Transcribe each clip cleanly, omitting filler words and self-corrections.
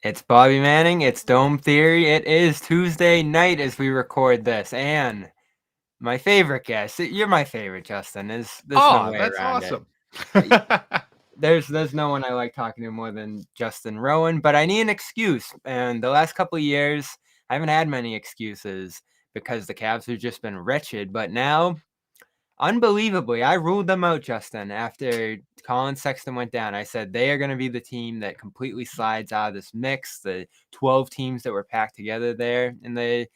It's Bobby Manning. It's Dome Theory. It is Tuesday night as we record this, and my favorite guest. You're my favorite, Justin. There's no Oh, way that's around it. awesome. There's no one I like talking to more than Justin Rowan, but I need an excuse. And the last couple of years, I haven't had many excuses because the Cavs have just been wretched. But now, unbelievably, I ruled them out, Justin, after Colin Sexton went down. I said they are going to be the team that completely slides out of this mix. The 12 teams that were packed together there in the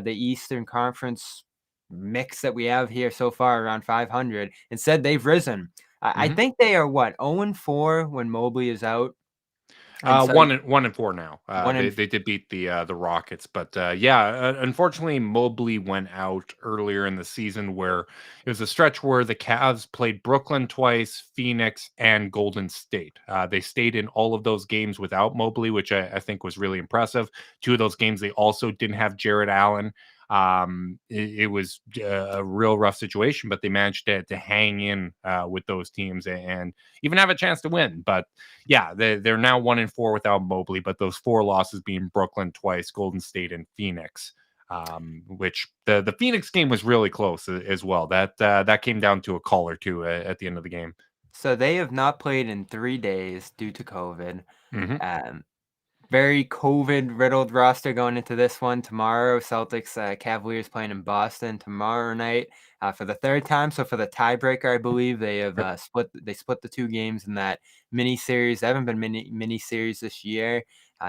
Eastern Conference mix that we have here so far, around 500. Instead, they've risen. I Mhm. think they are, 0-4 when Mobley is out? And so 1-4 now. one They and they did beat the Rockets, but yeah, unfortunately, Mobley went out earlier in the season where it was a stretch where the Cavs played Brooklyn twice, Phoenix, and Golden State. They stayed in all of those games without Mobley, which I think was really impressive. Two of those games they also didn't have Jared Allen. It was a real rough situation, but they managed to hang in with those teams and even have a chance to win. But yeah, they're now 1-4 without Mobley, but those four losses being Brooklyn twice, Golden State, and Phoenix. Which the Phoenix game was really close as well. That came down to a call or two at the end of the game. so they have not played in 3 days due to COVID. Hmm. Um, Very COVID-riddled roster going into this one. Tomorrow, Celtics, Cavaliers playing in Boston tomorrow night for the third time. So for the tiebreaker, I believe they have Yep. split. They split the two games in that mini series. They haven't been mini series this year.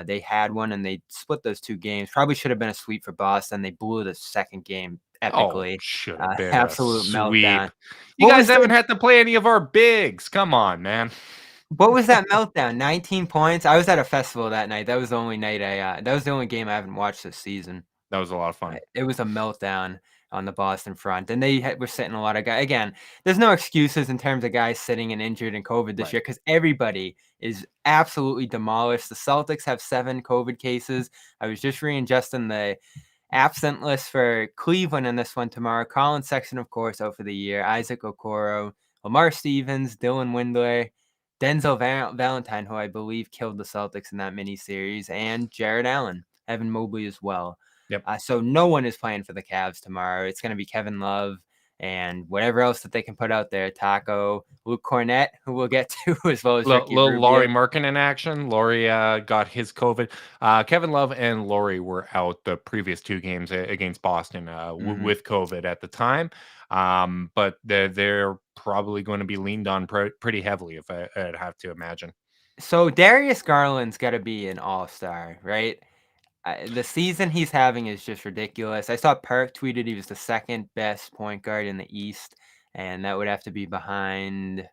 They had one and they split those two games. Probably should have been a sweep for Boston. They blew the second game Oh, epically. should have been a Absolute sweep. meltdown. You What guys was haven't the had to play any of our bigs. Come on, man. What was that meltdown? 19 points. I was at a festival that night. That was the only night that was the only game I haven't watched this season. That was a lot of fun. It was a meltdown on the Boston front, and they were sitting a lot of guys. Again, there's no excuses in terms of guys sitting and injured in COVID this Right. year because everybody is absolutely demolished. The Celtics have 7 COVID cases. I was just reading Justin the absent list for Cleveland in this one tomorrow. Colin Sexton, of course, out for the year. Isaac Okoro, Lamar Stevens, Dylan Windler, Denzel Valentine, who I believe killed the Celtics in that mini series, and Jared Allen, Evan Mobley as well. Yep. So no one is playing for the Cavs tomorrow. It's going to be Kevin Love and whatever else that they can put out there. Taco, Luke Cornett, who we'll get to, as well as Ricky Little Laurie Rubio. Markin in action. Laurie got his COVID. Kevin Love and Laurie were out the previous two games against Boston Mm-hmm. with COVID at the time. But they're probably going to be leaned on pretty heavily, if I'd have to imagine. So Darius Garland's got to be an all-star, right? The season he's having is just ridiculous. I saw Perk tweeted he was the second best point guard in the East, and that would have to be behind.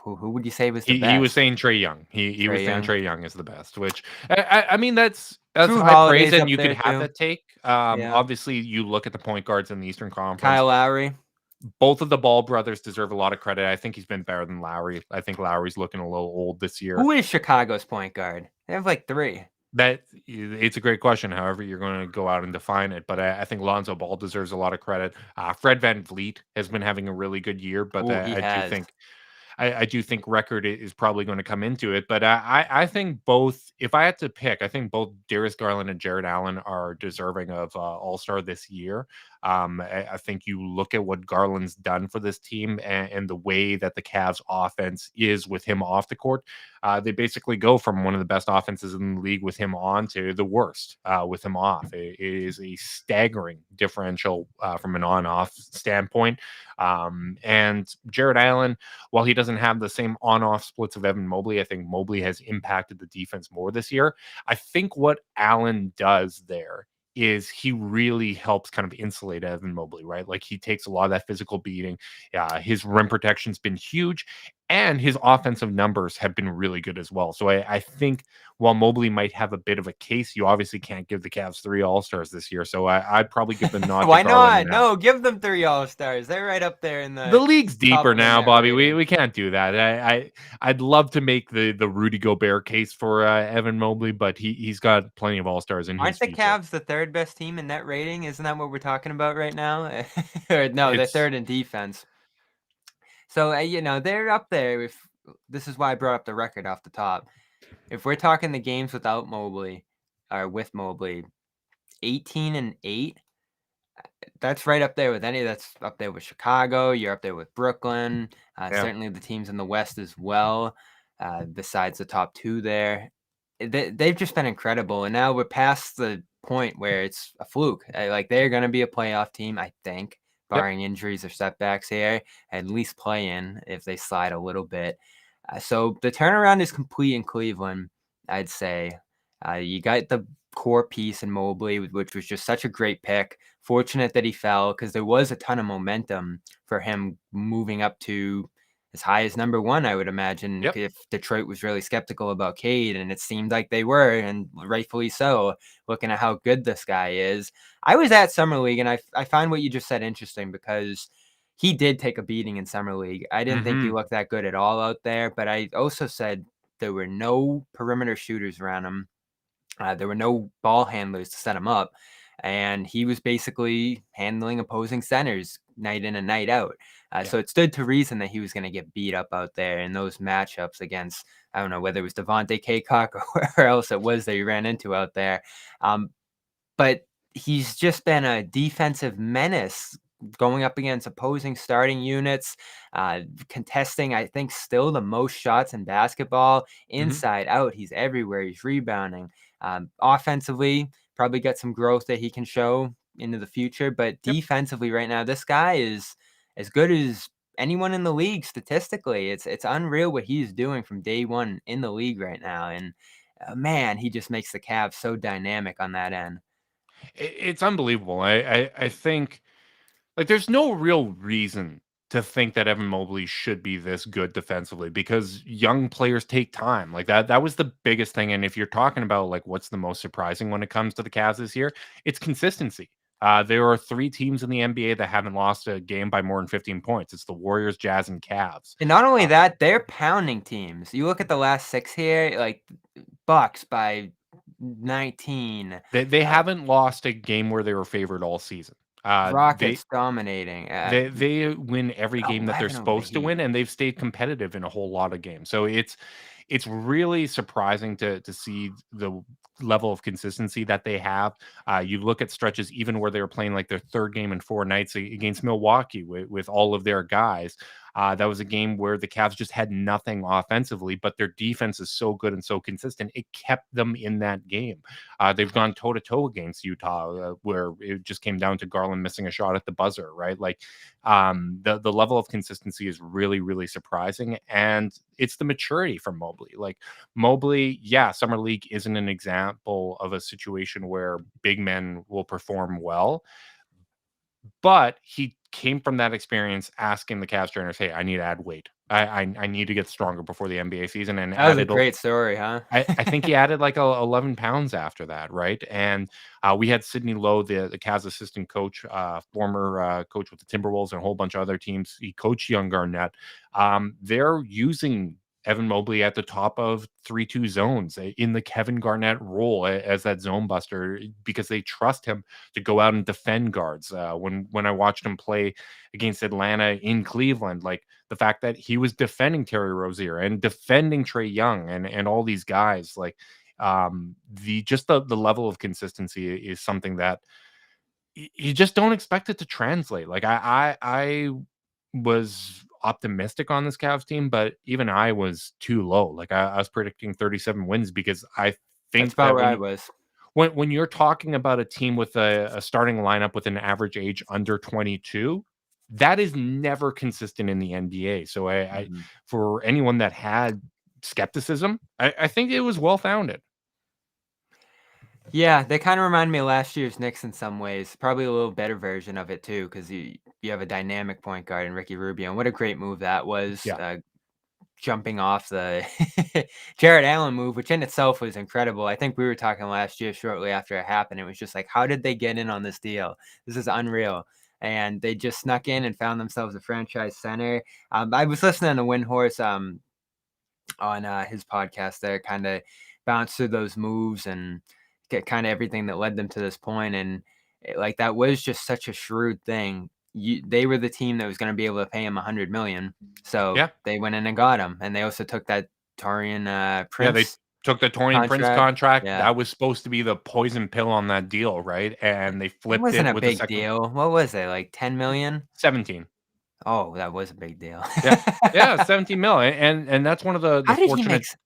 Who would you say was the He was best? saying Trey Young. He was Trae saying Young. Trey Young is the best, which I mean that's Drew high praise, Holiday's and up you could there have too. that take. Yeah. Obviously, you look at the point guards in the Eastern Conference. Kyle Lowry. Both of the Ball brothers deserve a lot of credit. I think he's been better than Lowry. I think Lowry's looking a little old this year. Who is Chicago's point guard? They have like 3. That it's a great question. However, you're going to go out and define it, but I think Lonzo Ball deserves a lot of credit. Fred Van Vliet has been having a really good year, but Oh, he I do has. think I do think record is probably going to come into it, but I think both. If I had to pick, I think both Darius Garland and Jared Allen are deserving of All Star this year. I think you look at what Garland's done for this team and the way that the Cavs' offense is with him off the court. They basically go from one of the best offenses in the league with him on to the worst with him off. It is a staggering differential from an on-off standpoint. And Jared Allen, while he doesn't have the same on-off splits of Evan Mobley, I think Mobley has impacted the defense more this year. I think what Allen does there is he really helps kind of insulate Evan Mobley, right? Like he takes a lot of that physical beating. His rim protection's been huge, and his offensive numbers have been really good as well. So I think while Mobley might have a bit of a case, you obviously can't give the Cavs 3 All-Stars this year. So I'd probably give the nod to Why Garland not? and Allen. No, give them 3 All-Stars. They're right up there in The the league's top deeper of the now, net Bobby. rating. We can't do that. I'd love to make the Rudy Gobert case for Evan Mobley, but he's got plenty of All Stars in Aren't his the future. Cavs the third best team in net rating? Isn't that what we're talking about right now? Or no, they're It's third in defense. So they're up there. If this is why I brought up the record off the top. if we're talking the games without Mobley or with Mobley, 18-8, that's right up there with that's up there with Chicago. You're up there with Brooklyn. Yeah. Certainly the teams in the West as well. Besides the top two there, they've just been incredible. And now we're past the point where it's a fluke. Like they're going to be a playoff team, I think, Yep. barring injuries or setbacks here. At least play in if they slide a little bit. So the turnaround is complete in Cleveland, I'd say. You got the core piece in Mobley, which was just such a great pick. Fortunate that he fell because there was a ton of momentum for him moving up to as high as number one, I would imagine, Yep. if Detroit was really skeptical about Cade, and it seemed like they were, and rightfully so, looking at how good this guy is. I was at Summer League, and I find what you just said interesting because he did take a beating in Summer League. I didn't think he Hmm. looked that good at all out there, but I also said there were no perimeter shooters around him. There were no ball handlers to set him up, and he was basically handling opposing centers night in and night out. Yeah. So it stood to reason that he was going to get beat up out there in those matchups against, I don't know, whether it was Devontae Kaycock or whoever else it was that he ran into out there. Um, but he's just been a defensive menace going up against opposing starting units, contesting, I think, still the most shots in basketball. Hmm. Inside out, he's everywhere. He's rebounding. Offensively, probably got some growth that he can show into the future. But Yep. defensively, right now, this guy is as good as anyone in the league statistically. It's unreal what he's doing from day one in the league right now. And man, he just makes the Cavs so dynamic on that end. It's unbelievable. I think like there's no real reason to think that Evan Mobley should be this good defensively because young players take time. Like that was the biggest thing. And if you're talking about like what's the most surprising when it comes to the Cavs this year, it's consistency. There are three teams in the NBA that haven't lost a game by more than 15 points. It's the Warriors, Jazz, and Cavs. And not only Uh, that, they're pounding teams. You look at the last six here, like Bucks by 19, they uh, haven't lost a game where they were favored all season. They Rockets dominating, they win every game that they're 11 over the supposed to Heat. win, and they've stayed competitive in a whole lot of games. So it's really surprising to see the level of consistency that they have. You look at stretches even where they were playing like their third game in 4 nights against Milwaukee with all of their guys. That was a game where the Cavs just had nothing offensively, but their defense is so good and so consistent. It kept them in that game. They've gone toe to toe against Utah, where it just came down to Garland missing a shot at the buzzer, right? Like the level of consistency is really, really surprising. And it's the maturity from Mobley. Like Mobley, yeah, Summer League isn't an example of a situation where big men will perform well, but he came from that experience asking the Cavs trainers, "Hey, I need to add weight. I need to get stronger before the NBA season," and That was a added great story, huh? I think he added like 11 pounds after that, right? And we had Sidney Lowe, the Cavs assistant coach, former coach with the Timberwolves and a whole bunch of other teams. He coached young Garnett. They're using Evan Mobley at the top of 3-2 zones in the Kevin Garnett role as that zone buster because they trust him to go out and defend guards. When I watched him play against Atlanta in Cleveland, like the fact that he was defending Terry Rozier and defending Trey Young and all these guys, like the level of consistency is something that you just don't expect it to translate. Like I was optimistic on this Cavs team, but even I was too low. Like I was predicting 37 wins because I That's think about that where I was. when you're talking about a team with a starting lineup with an average age under 22, that is never consistent in the NBA. So I Mhm. for anyone that had skepticism, I think it was well founded. Yeah, they kind of remind me of last year's Knicks in some ways. Probably a little better version of it too, because you have a dynamic point guard in Ricky Rubio. And what a great move that was. Yeah. Jumping off the Jared Allen move, which in itself was incredible. I think we were talking last year shortly after it happened. It was just like, how did they get in on this deal? This is unreal. And they just snuck in and found themselves a franchise center. I was listening to Windhorse on his podcast there, kind of bounce through those moves and get kind of everything that led them to this point. And like that was just such a shrewd thing. They were the team that was going to be able to pay him 100 million, so Yeah. they went in and got him. And they also took that Taurean Yeah, they Prince. took the Torian Prince contract. contract. Yeah. That was supposed to be the poison pill on that deal, right? And they It flipped wasn't it a with the big second deal. What was it, like 10 million? 17. Oh, that was a big deal. Yeah. Yeah, 17 mil. And that's one of the How did he make fortunate. s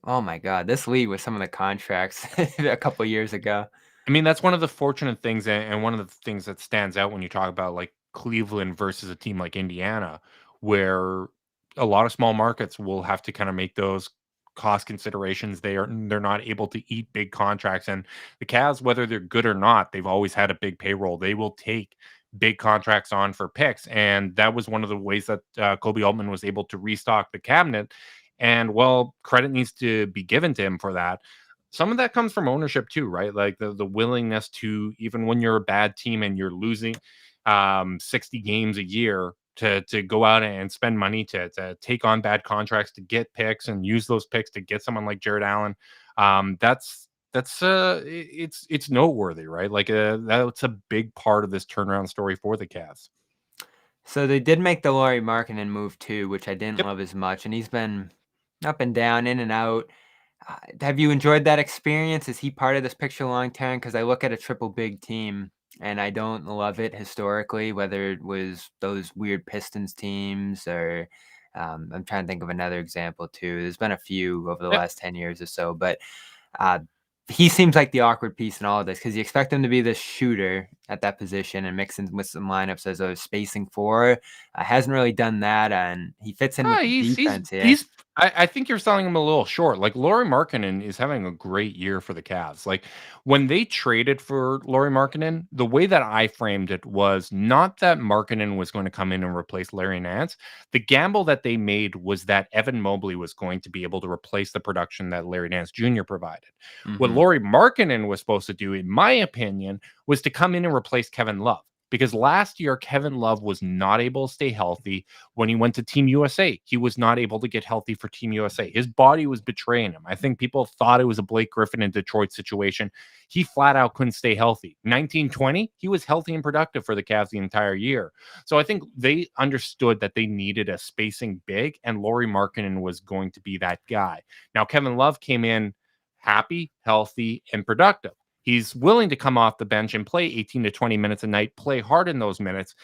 Oh my god, this league with some of the contracts a couple years ago. I mean, that's one of the fortunate things, and one of the things that stands out when you talk about like Cleveland versus a team like Indiana, where a lot of small markets will have to kind of make those cost considerations. They're not able to eat big contracts, and the Cavs, whether they're good or not, they've always had a big payroll. They will take big contracts on for picks, and that was one of the ways that Kobe Altman was able to restock the cabinet. And well, credit needs to be given to him for that. Some of that comes from ownership too, right? Like the willingness to, even when you're a bad team and you're losing 60 games a year, to go out and spend money to take on bad contracts, to get picks and use those picks to get someone like Jared Allen. It's noteworthy, right? Like that's a big part of this turnaround story for the Cavs. So they did make the Lauri Markkanen move too, which I didn't Yep. love as much, and he's been up and down, in and out. Have you enjoyed that experience? Is he part of this picture long term? Because I look at a triple big team and I don't love it historically, whether it was those weird Pistons teams or I'm trying to think of another example too. There's been a few over the Yep. last 10 years or so, but uh, he seems like the awkward piece in all of this because you expect him to be this shooter at that position and mix in with some lineups as a spacing four. Hasn't really done that, and he fits in with Ah, the he's defense here. he's I think you're selling him a little short. Like Lauri Markkanen is having a great year for the Cavs. Like when they traded for Lauri Markkanen, the way that I framed it was not that Markkanen was going to come in and replace Larry Nance. The gamble that they made was that Evan Mobley was going to be able to replace the production that Larry Nance Jr. provided. What Hmm. Lauri Markkanen was supposed to do, in my opinion, was to come in and replace Kevin Love. Because last year, Kevin Love was not able to stay healthy when he went to Team USA. He was not able to get healthy for Team USA. His body was betraying him. I think people thought it was a Blake Griffin in Detroit situation. He flat out couldn't stay healthy. 1920, he was healthy and productive for the Cavs the entire year. So I think they understood that they needed a spacing big, and Lauri Markkanen was going to be that guy. Now, Kevin Love came in happy, healthy, and productive. He's willing to come off the bench and play 18 to 20 minutes a night, play hard in those minutes.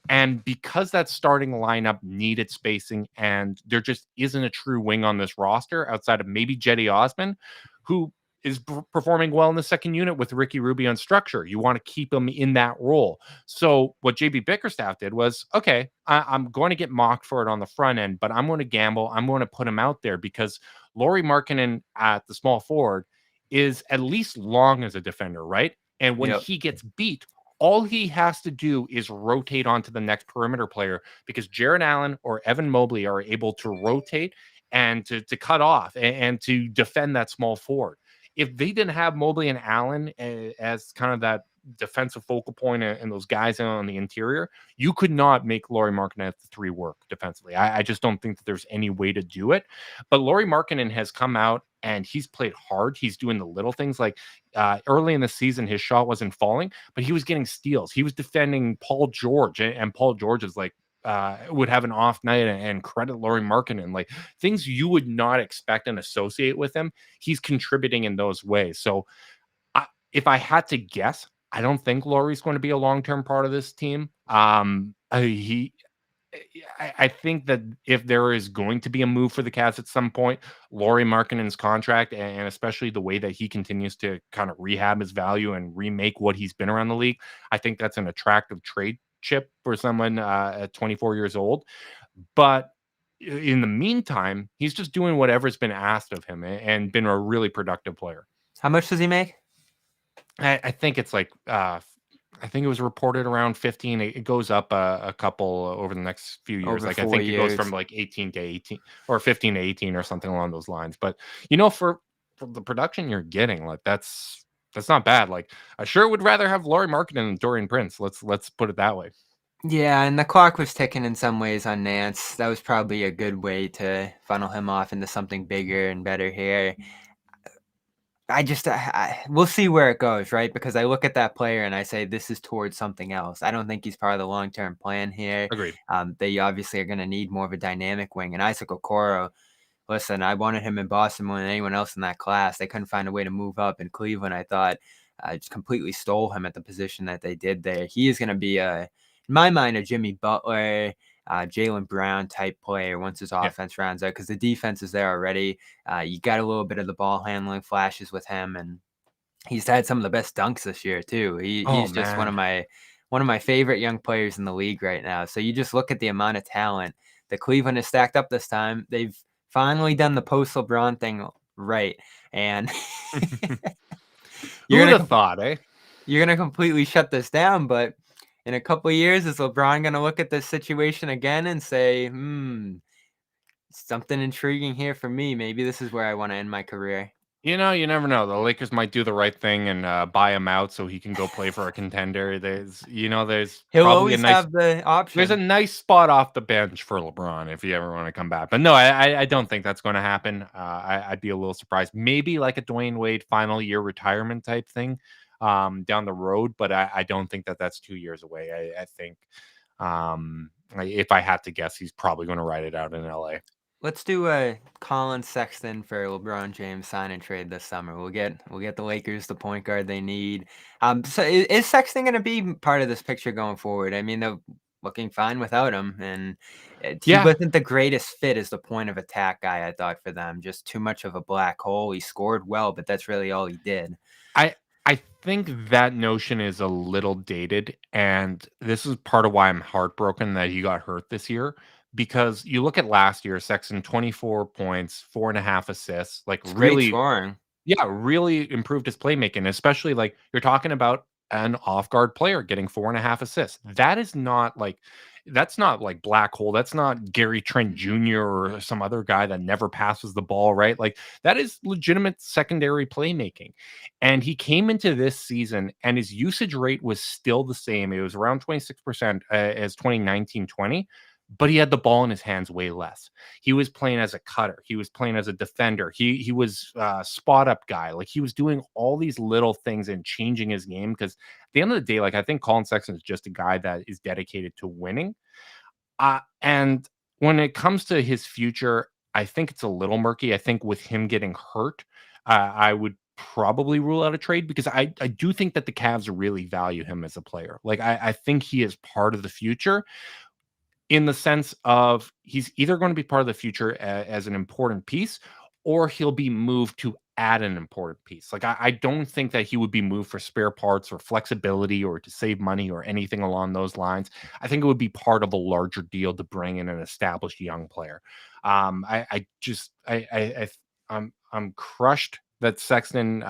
And because that starting lineup needed spacing and there just isn't a true wing on this roster outside of maybe Jetty Osman, who is performing well in the second unit with Ricky Rubio and structure. You want to keep him in that role. So what JB Bickerstaff did was, okay, I'm going to get mocked for it on the front end, but I'm going to gamble. I'm going to put him out there because Lauri Markkanen at the small forward is at least long as a defender, right? And when Yep. he gets beat, all he has to do is rotate onto the next perimeter player because Jared Allen or Evan Mobley are able to rotate and to cut off and to defend that small forward. If they didn't have Mobley and Allen as kind of that defensive focal point and those guys on the interior, you could not make Lauri Markkanen at the three work defensively. I just don't think that there's any way to do it. But Lauri Markkanen has come out and he's played hard. He's doing the little things like early in the season, his shot wasn't falling, but he was getting steals. He was defending Paul George, and Paul George is like, would have an off night and credit Lauri Markkanen, like things you would not expect and associate with him. He's contributing in those ways. So if I had to guess, I don't think Lauri's going to be a long-term part of this team. I think that if there is going to be a move for the Cavs at some point, Lauri Markkanen's contract, and especially the way that he continues to kind of rehab his value and remake what he's been around the league, I think that's an attractive trade chip for someone at 24 years old. But in the meantime, he's just doing whatever's been asked of him and been a really productive player. How much does he make? I think it's like I think it was reported around 15. It goes up a couple over the next few years. Over Like I 4 think it goes from years. like 18 to 18 or 15 to 18 or something along those lines. But for the production you're getting, like that's not bad. Like I sure would rather have Lauri Markkanen than Dorian Prince. Let's put it that way. Yeah, and the clock was ticking in some ways on Nance. That was probably a good way to funnel him off into something bigger and better here. I just, we'll see where it goes, right? Because I look at that player and I say, this is towards something else. I don't think he's part of the long-term plan here. Agreed. They obviously are going to need more of a dynamic wing. And Isaac Okoro, listen, I wanted him in Boston more than anyone else in that class. They couldn't find a way to move up. In Cleveland, I thought just completely stole him at the position that they did there. He is going to be, in my mind, a Jimmy Butler, Jaylen Brown type player once his Yeah. offense rounds out, because the defense is there already. You got a little bit of the ball handling flashes with him, and he's had some of the best dunks this year too. Oh He's just one of man. my favorite young players in the league right now. So you just look at the amount of talent that Cleveland has stacked up this time. They've finally done the post LeBron thing right, and Who you're would have gonna thought, eh? you're gonna completely shut this down. But in a couple of years, is LeBron gonna look at this situation again and say, something intriguing here for me. Maybe this is where I want to end my career. You know, you never know. The Lakers might do the right thing and buy him out so he can go play for a contender. There's He'll probably a always nice have the option. spot off the bench for LeBron if you ever want to come back. But no, I don't think that's going to happen. I'd be a little surprised. Maybe like a Dwayne Wade final year retirement type thing down the road, but I don't think that that's 2 years away. I think if I had to guess, he's probably going to ride it out in LA. Let's do a Colin Sexton for LeBron James sign and trade this summer. We'll get the Lakers the point guard they need. So is Sexton going to be part of this picture going forward? I mean, they're looking fine without him, and he Yeah, wasn't the greatest fit as the point of attack guy. I thought for them, just too much of a black hole. He scored well, but that's really all he did. I I think that notion is a little dated, and this is part of why I'm heartbroken that he got hurt this year. Because you look at last year, Sexton 24 points, 4.5 assists, like It's great really, scoring. yeah, really improved his playmaking, especially like you're talking about an off guard player getting 4.5 assists. That's not like black hole. That's not Gary Trent Jr. or some other guy that never passes the ball, right? Like that is legitimate secondary playmaking. And he came into this season and his usage rate was still the same. It was around 26% as 2019-20, but he had the ball in his hands way less. He was playing as a cutter. He was playing as a defender. He was a spot up guy. Like he was doing all these little things and changing his game. Because at the end of the day, like I think Colin Sexton is just a guy that is dedicated to winning. And when it comes to his future, I think it's a little murky. I think with him getting hurt, I would probably rule out a trade because I do think that the Cavs really value him as a player. Like I think he is part of the future in the sense of he's either going to be part of the future as an important piece or he'll be moved to add an important piece. Like I don't think that he would be moved for spare parts or flexibility or to save money or anything along those lines. I think it would be part of a larger deal to bring in an established young player. I just I'm crushed that Sexton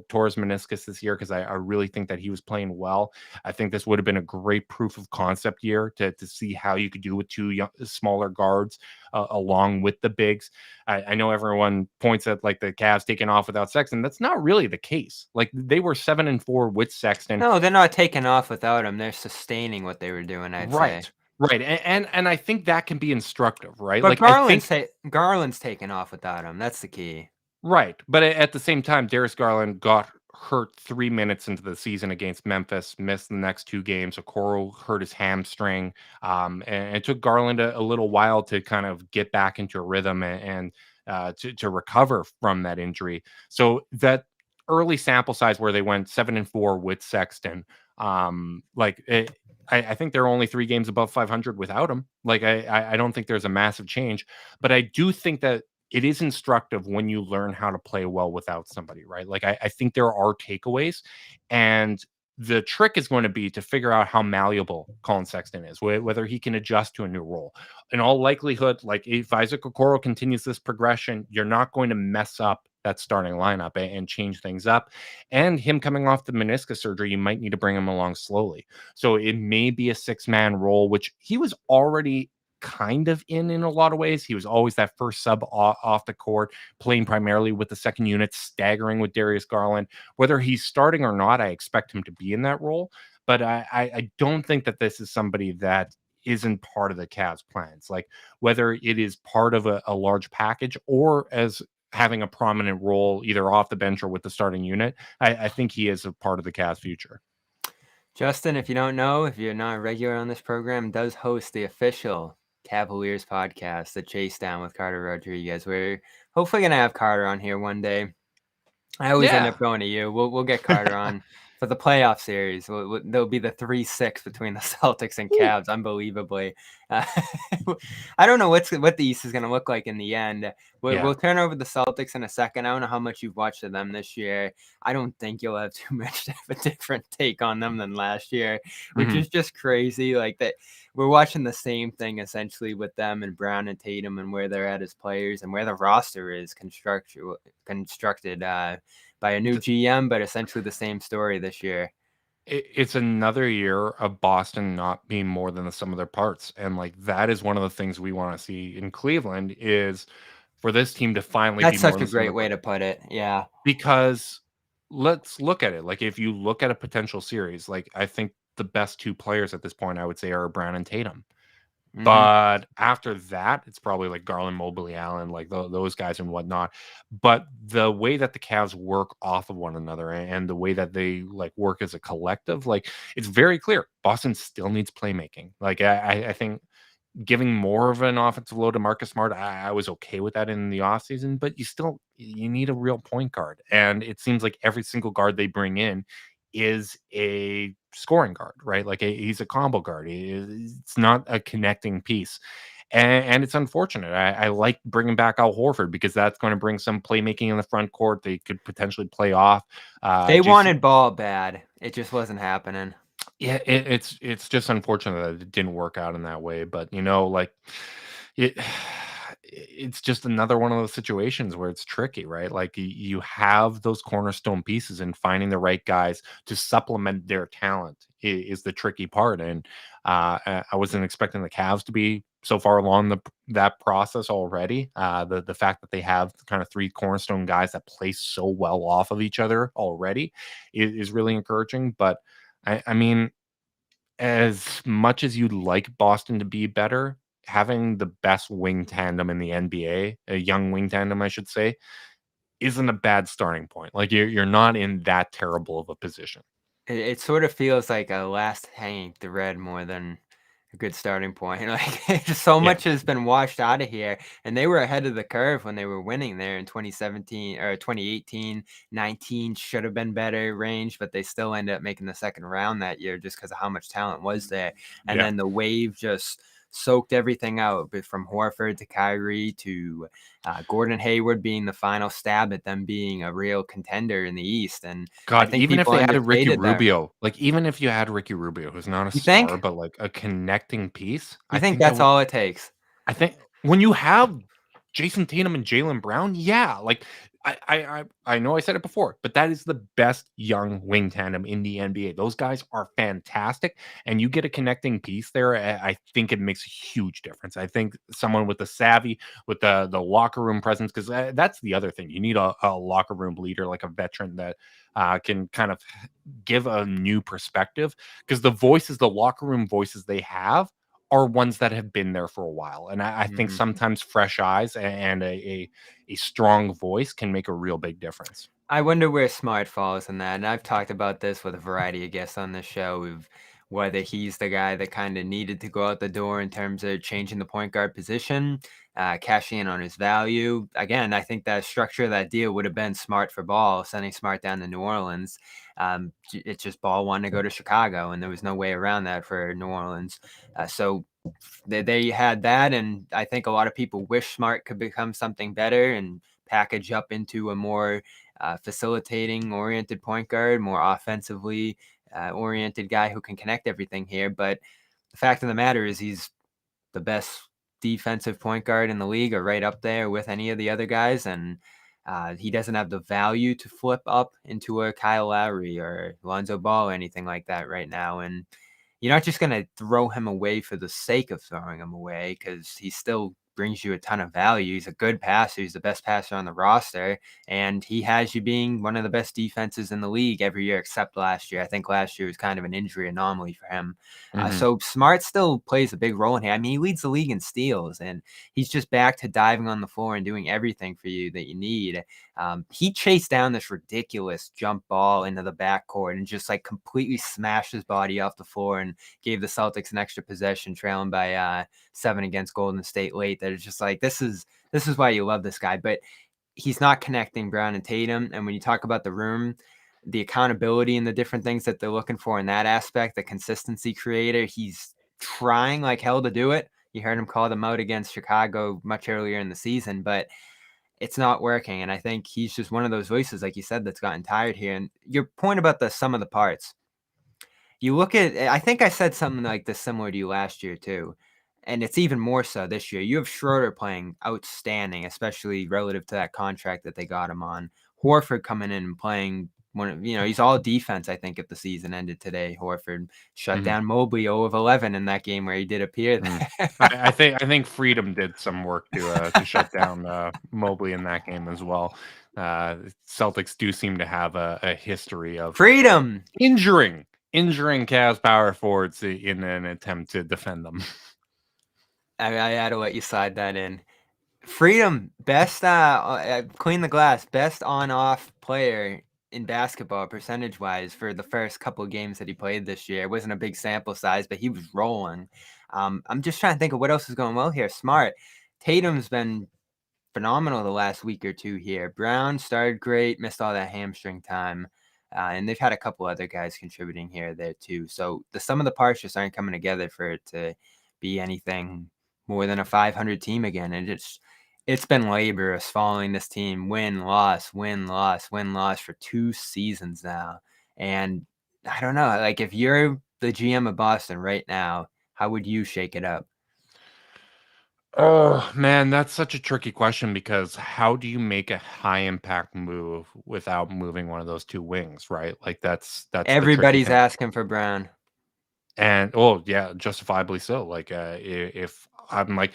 tore his meniscus this year because I really think that he was playing well. I think this would have been a great proof of concept year to see how you could do with two smaller guards along with the bigs. I know everyone points at like the Cavs taking off without Sexton. That's not really the case. Like they were 7-4 with Sexton. No, they're not taking off without him. They're sustaining what they were doing, I'd say. Right. Right. And I think that can be instructive, right? But Like I think Garland's taking off without him. That's the key. right, but at the same time, Darius Garland got hurt 3 minutes into the season against Memphis, missed the next 2 games. Okoro hurt his hamstring, and it took Garland a little while to kind of get back into a rhythm and to recover from that injury. So that early sample size where they went 7-4 with Sexton, I think they're only 3 games above 500 without him. Like I don't think there's a massive change, but I do think that it is instructive when you learn how to play well without somebody, right? Like I think there are takeaways, and the trick is going to be to figure out how malleable Colin Sexton is, whether he can adjust to a new role. In all likelihood, like if Isaac Okoro continues this progression, you're not going to mess up that starting lineup and change things up. And him coming off the meniscus surgery, you might need to bring him along slowly. So it may be a 6-man role, which he was already kind of in a lot of ways. He was always that first sub off the court, playing primarily with the second unit, staggering with Darius Garland. Whether he's starting or not, I expect him to be in that role. But I don't think that this is somebody that isn't part of the Cavs plans. Like whether it is part of a large package or as having a prominent role either off the bench or with the starting unit, I think he is a part of the Cavs future. Justin, if you don't know, if you're not a regular on this program, does host the official Cavaliers podcast, the Chase Down with Carter Rodriguez. We're hopefully gonna have Carter on here one day. I always end Yeah. up going to you. We'll get Carter on for the playoff series. There'll be the 3-6 between the Celtics and Ooh. Cavs, unbelievably. Uh, I don't know what the East is going to look like in the end. Yeah. We'll turn over the Celtics in a second. I don't know how much you've watched of them this year. I don't think you'll have too much of a different take on them than last year, which Mhm. is just crazy. Like that, we're watching the same thing essentially with them and Brown and Tatum and where they're at as players and where the roster is constructed by a new Th GM, but essentially the same story this year. It's another year of Boston not being more than the sum of their parts, and, like, that is one of the things we wanna see in Cleveland is for this team to finally be That's more such than a the sum great of their way parts. to put it. Yeah. Because let's look at it, like, if you look at a potential series, like, I think the best 2 players at this point, I would say, are Brown and Tatum. Hmm. But after that, it's probably like Garland, Mobley, Allen, like those guys and whatnot. But the way that the Cavs work off of one another and the way that they like work as a collective, like it's very clear. Boston still needs playmaking. Like I think giving more of an offensive load to Marcus Smart, I was okay with that in the offseason, but you need a real point guard. And it seems like every single guard they bring in is a scoring guard, right? Like he's a combo guard. It's not a connecting piece. And it's unfortunate. I like bringing back Al Horford because that's going to bring some playmaking in the front court. They could potentially play off. They JC wanted Ball bad. It just wasn't happening. Yeah, it's just unfortunate that it didn't work out in that way, but, like, it it's just another one of those situations where it's tricky, right? Like, you have those cornerstone pieces and finding the right guys to supplement their talent is the tricky part, and, I wasn't expecting the Cavs to be so far along that process already. The fact that they have kind of 3 cornerstone guys that play so well off of each other already is really encouraging, but I mean, as much as you'd like Boston to be better, having the best wing tandem in the NBA, a young wing tandem, I should say, isn't a bad starting point. Like you're not in that terrible of a position. It sort of feels like a last hanging thread more than a good starting point. Like just so Yeah. much has been washed out of here, and they were ahead of the curve when they were winning there in 2017 or 2018. 19 should have been better range, but they still ended up making the second round that year just because of how much talent was there. And Yeah. then the wave just soaked everything out, from Horford to Kyrie to Gordon Hayward being the final stab at them being a real contender in the East. And I God, think even if people they added Ricky understated that. Rubio, like even if you had Ricky Rubio, who's not a You star, think? but like a connecting piece, You I think think that that's would all it takes? I think when you have Jason Tatum and Jalen Brown, yeah, like I know I said it before, but that is the best young wing tandem in the NBA. Those guys are fantastic, and you get a connecting piece there. I think it makes a huge difference. I think someone with the savvy, with the locker room presence, because that's the other thing. You need a locker room leader, like a veteran that can kind of give a new perspective. Because the locker room voices they have are ones that have been there for a while. And I think Mhm. sometimes fresh eyes and a strong voice can make a real big difference. I wonder where Smart falls in that, and I've talked about this with a variety of guests on this show of whether he's the guy that kinda needed to go out the door in terms of changing the point guard position, cashing in on his value. Again, I think that structure of that deal would have been smart for Ball, sending Smart down to New Orleans. It's just Ball wanted to go to Chicago, and there was no way around that for New Orleans. So they had that, and I think a lot of people wish Smart could become something better and package up into a more facilitating oriented point guard, more offensively oriented guy who can connect everything here. But the fact of the matter is, he's the best defensive point guard in the league, or right up there with any of the other guys. And he doesn't have the value to flip up into a Kyle Lowry or Lonzo Ball or anything like that right now. And you're not just going to throw him away for the sake of throwing him away, because he's still brings you a ton of value. He's a good passer. He's the best passer on the roster, and he has you being one of the best defenses in the league every year except last year. I think last year was kind of an injury anomaly for him. So Smart still plays a big role in here. I mean, he leads the league in steals, and he's just back to diving on the floor and doing everything for you that you need. He chased down this ridiculous jump ball into the backcourt and just like completely smashed his body off the floor and gave the Celtics an extra possession, trailing by 7 against Golden State late. That is just like, this is why you love this guy. But he's not connecting Brown and Tatum. And when you talk about the room, the accountability and the different things that they're looking for in that aspect, the consistency creator, he's trying like hell to do it. You heard him call them out against Chicago much earlier in the season, but it's not working. And I think he's just one of those voices, like you said, that's gotten tired here. And your point about the sum of the parts, you look at, I think I said something like this similar to you last year too. And it's even more so this year. You have Schroeder playing outstanding, especially relative to that contract that they got him on. Horford coming in and playing he's all defense, I think, if the season ended today. Horford shut down Mobley 0 of 11 in that game where he did appear there. I think Freedom did some work to shut down Mobley in that game as well. Celtics do seem to have a history of Freedom injuring Cavs power forwards in an attempt to defend them. I had to let you slide that in. Freedom, best clean the glass, best on-off player in basketball percentage-wise for the first couple of games that he played this year. It wasn't a big sample size, but he was rolling. I'm just trying to think of what else is going well here. Smart. Tatum's been phenomenal the last week or two here. Brown started great, missed all that hamstring time. And they've had a couple other guys contributing here or there too. So the sum of the parts just aren't coming together for it to be anything more than a 500 team again. And it's been laborious following this team win, loss for 2 seasons now. And I don't know, like if you're the GM of Boston right now, how would you shake it up? Oh man, that's such a tricky question because how do you make a high impact move without moving one of those 2 wings, right? Like that's the tricky Everybody's thing. asking for Brown. And yeah, justifiably so. Like if I'm like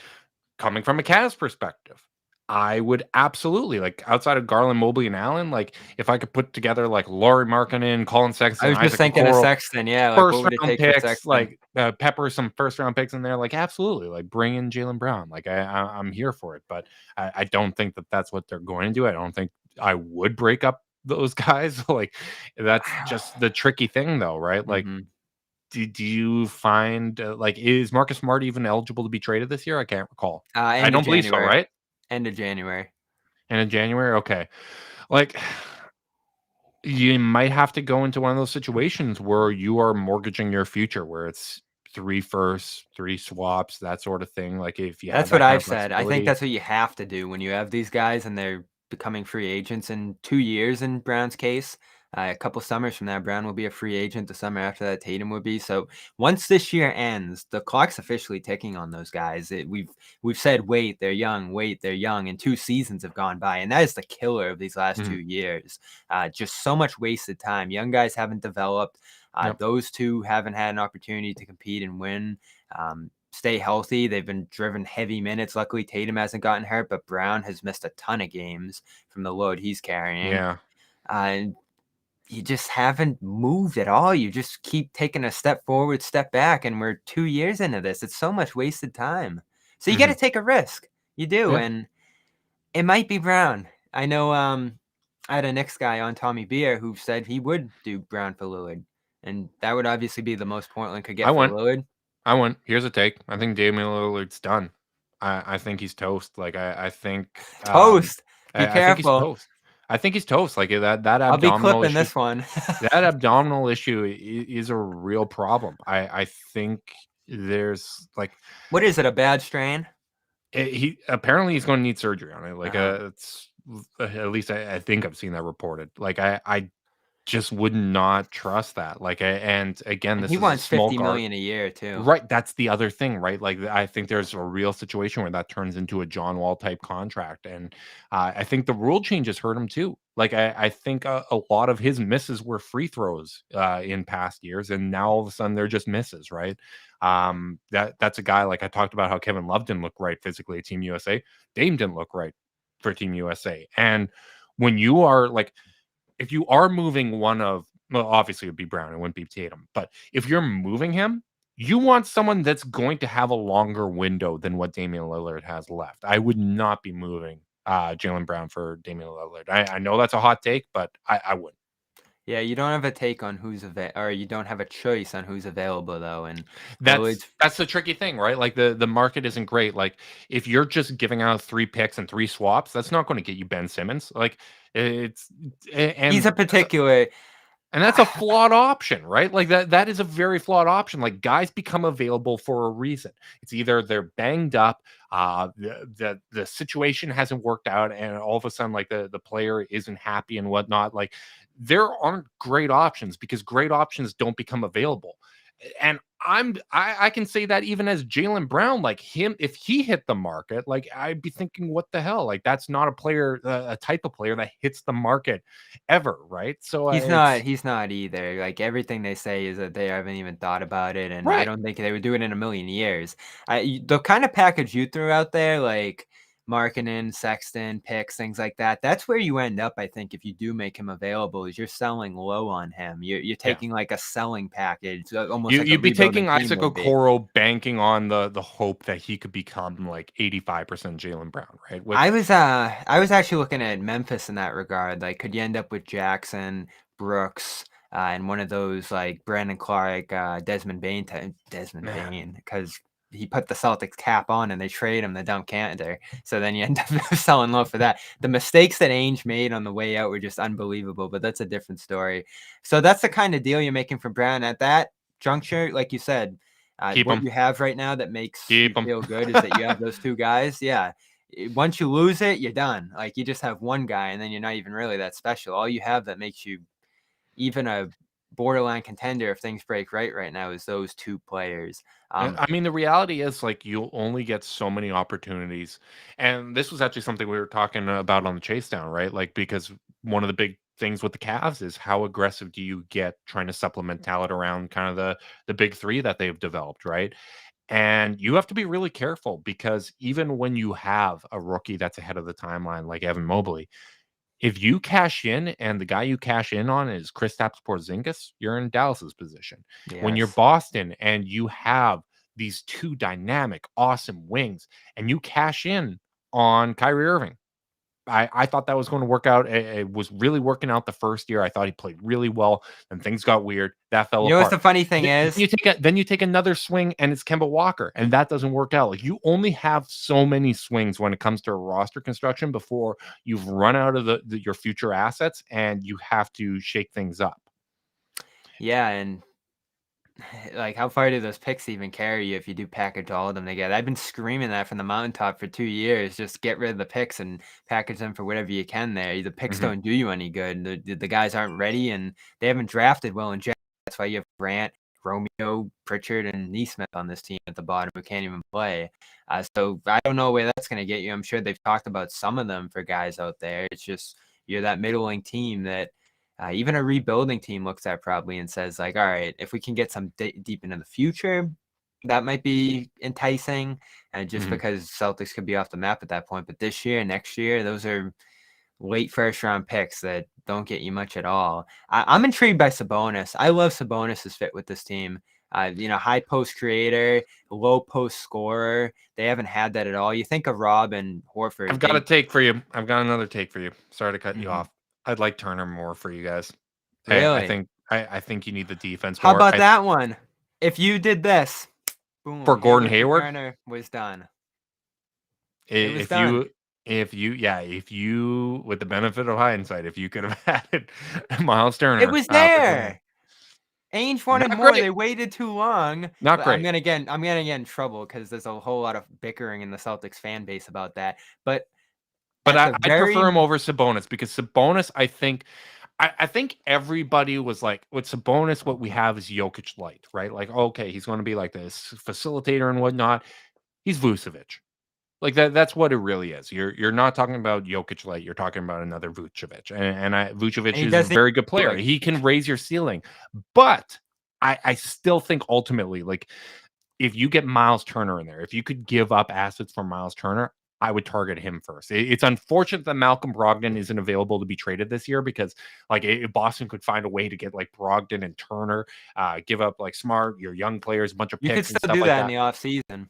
coming from a Cavs perspective, I would absolutely like outside of Garland, Mobley, and Allen, like if I could put together like Laurie Markkinen, Colin I Sexton, was just Isaac thinking of Okoro, Sexton. Yeah, like what first would it round take for picks, Sexton? like pepper some first round picks in there, like absolutely, like bring in Jaylen Brown. Like I'm here for it, but I don't think that that's what they're going to do. I don't think I would break up those guys. Like that's just the tricky thing, though, right? Like. Do you find like is Marcus Smart even eligible to be traded this year? I can't recall. I End of don't believe so, January. right? End of January. And in January, okay. Like you might have to go into one of those situations where you are mortgaging your future, where it's 3 firsts, 3 swaps, that sort of thing. Like if you have That's what that kind I've of said. I think flexibility. that's what you have to do when you have these guys and they're becoming free agents in 2 years in Brown's case. A couple summers from now, Brown will be a free agent. The summer after that, Tatum would be. So once this year ends, the clock's officially ticking on those guys. We've said, wait, they're young, and 2 seasons have gone by, and that is the killer of these last 2 years. Just so much wasted time. Young guys haven't developed. Yep. Those 2 haven't had an opportunity to compete and win. Stay healthy. They've been driven heavy minutes. Luckily, Tatum hasn't gotten hurt, but Brown has missed a ton of games from the load he's carrying. Yeah. And you just haven't moved at all. You just keep taking a step forward, step back, and we're 2 years into this. It's so much wasted time. So you got to take a risk. You do, Yeah. and it might be Brown. I know I had a Knicks guy on, Tommy Beer, who said he would do Brown for Lillard, and that would obviously be the most Portland could get for Lillard. Here's a take. I think Damian Lillard's done. I think he's toast. Like I think Toast. Be I think he's careful. toast. I think he's toast. Like that I'll be abdominal clipping issue. this one. That abdominal issue is a real problem. I think there's like What is it? A bad strain? he apparently he's going to need surgery on it. Like Uh-huh. it's at least I think I've seen that reported. Like I just would not trust that. Like and again, And this he is a wants small 50 guard. million a year too. Right, that's the other thing, right? Like, I think there's a real situation where that turns into a John Wall type contract, and I think the rule changes hurt him too. Like I think a lot of his misses were free throws in past years, and now all of a sudden they're just misses, right? That's a guy like I talked about how Kevin Love didn't look right physically at Team USA. Dame didn't look right for Team USA, and when you are like if you are moving one of well, obviously it would be Brown, it wouldn't be Tatum. But if you're moving him, you want someone that's going to have a longer window than what Damian Lillard has left. I would not be moving Jalen Brown for Damian Lillard. I know that's a hot take, but I wouldn't. Yeah, you don't have a take on who's or you don't have a choice on who's available though, and That's Lillard's that's the tricky thing, right? Like the market isn't great. Like if you're just giving out 3 picks and 3 swaps, that's not going to get you Ben Simmons. Like it's he's a and particular. And that's a flawed option, right? Like that is a very flawed option. Like guys become available for a reason. It's either they're banged up, the situation hasn't worked out, and all of a sudden, like the player isn't happy and whatnot. Like there aren't great options because great options don't become available. And I can say that even as Jalen Brown, like him, if he hit the market, like I'd be thinking, what the hell? Like that's not a player, a type of player that hits the market ever, right? So He's not it's he's not either. Like, everything they say is that they haven't even thought about it, and I right. don't think they would do it in a million years. The kind of package you threw out there, like Markkanen, Sexton, picks, things like that, that's where you end up, I think, if you do make him available, is you're selling low on him. You're Yeah. taking, like, a selling package, almost You like a you'd be rebuilding taking team Isaac would be. Okoro banking on the hope that he could become like 85% Jalen Brown, right? Which I was actually looking at Memphis in that regard. Like, could you end up with Jackson, Brooks, and one of those like Brandon Clark, Desmond Bain type Desmond man, Bain, because he put the Celtics cap on and they trade him to dump Cantor. So then you end up selling low for that. The mistakes that Ainge made on the way out were just unbelievable, but that's a different story. So that's the kind of deal you're making for Brown at that juncture, like you said. keep What him, you have right now that makes you keep him. feel good is that you have those two guys. Yeah, once you lose it, you're done. Like, you just have one guy, and then you're not even really that special. All you have that makes you even a borderline contender if things break right now is those two players. I mean, the reality is like you'll only get so many opportunities. And this was actually something we were talking about on the chase down, right? Like because one of the big things with the Cavs is how aggressive do you get trying to supplement talent around kind of the big three that they've developed, right? And you have to be really careful because even when you have a rookie that's ahead of the timeline like Evan Mobley, if you cash in and the guy you cash in on is Kristaps Porzingis, you're in Dallas's position. When you're Yes. Boston and you have these two dynamic, awesome wings, and you cash in on Kyrie Irving, I thought that was going to work out. It was really working out the first year. I thought he played really well, and things got weird. That fell You know what apart. the funny thing Then is? you take another swing, and it's Kemba Walker, and that doesn't work out. Like you only have so many swings when it comes to roster construction before you've run out of your future assets, and you have to shake things up. Yeah, and like, how far do those picks even carry you if you do package all of them together? I've been screaming that from the mountaintop for 2 years. Just get rid of the picks and package them for whatever you can there. The picks Mhm. don't do you any good. The guys aren't ready, and they haven't drafted well in general. That's why you have Grant, Romeo, Pritchard, and Neesmith on this team at the bottom who can't even play. So I don't know where that's going to get you. I'm sure they've talked about some of them for guys out there. It's just you're that middling team that even a rebuilding team looks at probably and says, like, all right, if we can get some deep into the future, that might be enticing. And just Mhm. because Celtics could be off the map at that point. But this year, next year, those are late first round picks that don't get you much at all. I'm intrigued by Sabonis. I love Sabonis's fit with this team. High post creator, low post scorer. They haven't had that at all. You think of Rob and I've Horford. got a They take for you. I've got another take for you. Sorry to cut you Mhm. off. I'd like Turner more for you guys. Really? I think you need the defense How more. about that one? If you did this, For boom, Gordon Hayward to Hayward, Turner was done. It was if done. you with the benefit of hindsight, if you could have added Miles It Turner was for Gordon Hayward, there. Ainge wanted not more. great, They waited too long. not great. I'm gonna get in trouble because there's a whole lot of bickering in the Celtics fan base about that. But But at the I'd prefer him very over Sabonis because Sabonis, I think everybody was like, with Sabonis, what we have is Jokic light, right? Like, okay, he's going to be like this facilitator and whatnot. He's Vucevic. Like that's what it really is. You're not talking about Jokic light, you're talking about another Vucevic. And Vucevic he is a doesn't very good do player. like He can raise your ceiling. But I still think ultimately, like, if you get Miles Turner in there, if you could give up assets for Miles Turner, I would target him first. It's unfortunate that Malcolm Brogdon isn't available to be traded this year because, like, if Boston could find a way to get like Brogdon and Turner, give up like Smart, your young players, a bunch of you could picks and still stuff do like that in that. the offseason.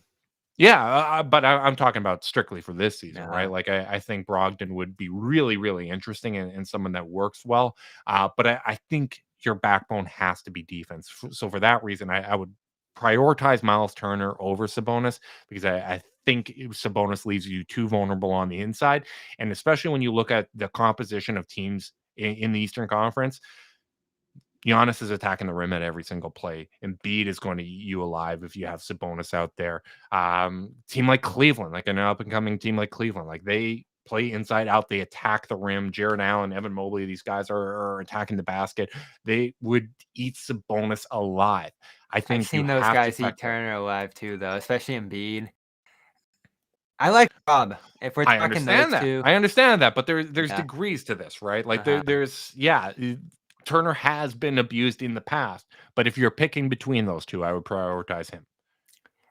Yeah, but I'm talking about strictly for this season, right? Uh, Like, I think Brogdon would be really, really interesting and someone that works well. But I think your backbone has to be defense. So for that reason, I would prioritize Miles Turner over Sabonis because I think Sabonis leaves you too vulnerable on the inside. And especially when you look at the composition of teams in the Eastern Conference, Giannis is attacking the rim at every single play. Embiid is going to eat you alive if you have Sabonis out there. Team like Cleveland, like an up and coming team like Cleveland, like they play inside out. They attack the rim. Jared Allen, Evan Mobley, these guys are attacking the basket. They would eat Sabonis alive. I I've think you seen those have to guys eat protect him. Turner alive too, though, especially Embiid. I like Rob. If we're talking those two, I understand that, but there's yeah. degrees to this, right? Like Uh-huh. there's yeah, Turner has been abused in the past, but if you're picking between those two, I would prioritize him.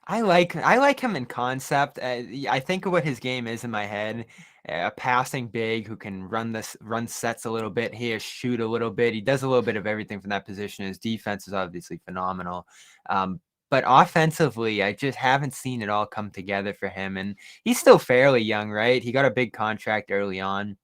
I like him in concept. I think of what his game is in my head. A passing big who can run sets a little bit here, shoot a little bit. He does a little bit of everything from that position. His defense is obviously phenomenal. But offensively, I just haven't seen it all come together for him. And he's still fairly young, right? He got a big contract early on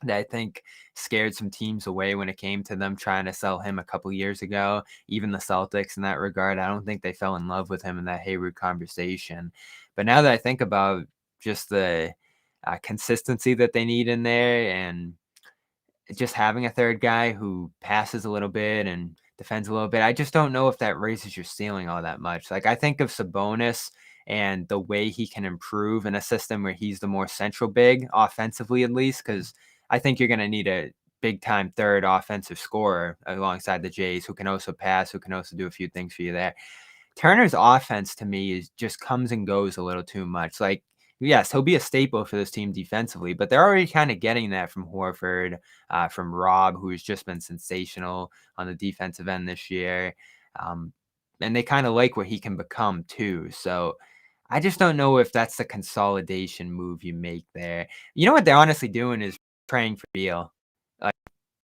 that I think scared some teams away when it came to them trying to sell him a couple years ago. Even the Celtics in that regard, I don't think they fell in love with him in that Hayward conversation. But now that I think about just the consistency that they need in there and just having a third guy who passes a little bit and defends a little bit, I just don't know if that raises your ceiling all that much. Like I think of Sabonis and the way he can improve in a system where he's the more central big offensively, at least, because I think you're going to need a big time third offensive scorer alongside the Jays who can also pass, who can also do a few things for you there. Turner's offense to me is just comes and goes a little too much. Like, yes, he'll be a staple for this team defensively, but they're already kind of getting that from Horford, from Rob, who's just been sensational on the defensive end this year. Um, and they kind of like what he can become too. So I just don't know if that's the consolidation move you make there. You know what they're honestly doing is praying for Beal. Like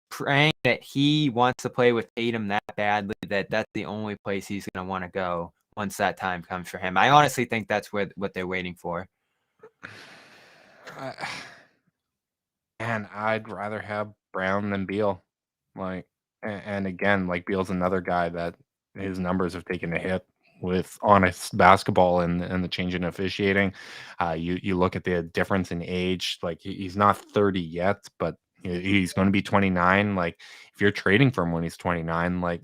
praying that he wants to play with Tatum that badly that that's the only place he's going to want to go once that time comes for him. I honestly think that's what they're waiting for. Uh, and I'd rather have Brown than Beal. Like, and again, like Beal's another guy that his numbers have taken a hit with honest basketball and the change in officiating. You look at the difference in age. Like he's not 30 yet, but he's going to be 29. Like if you're trading for him when he's 29, like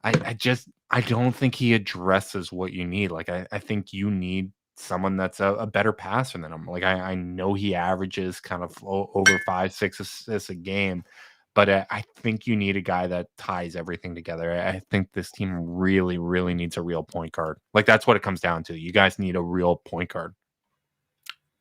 I don't think he addresses what you need. Like I think you need someone that's a better passer than him. Like I know he averages kind of over 5, 6 assists a game, but I think you need a guy that ties everything together. I think this team really, really needs a real point guard. Like that's what it comes down to. You guys need a real point guard.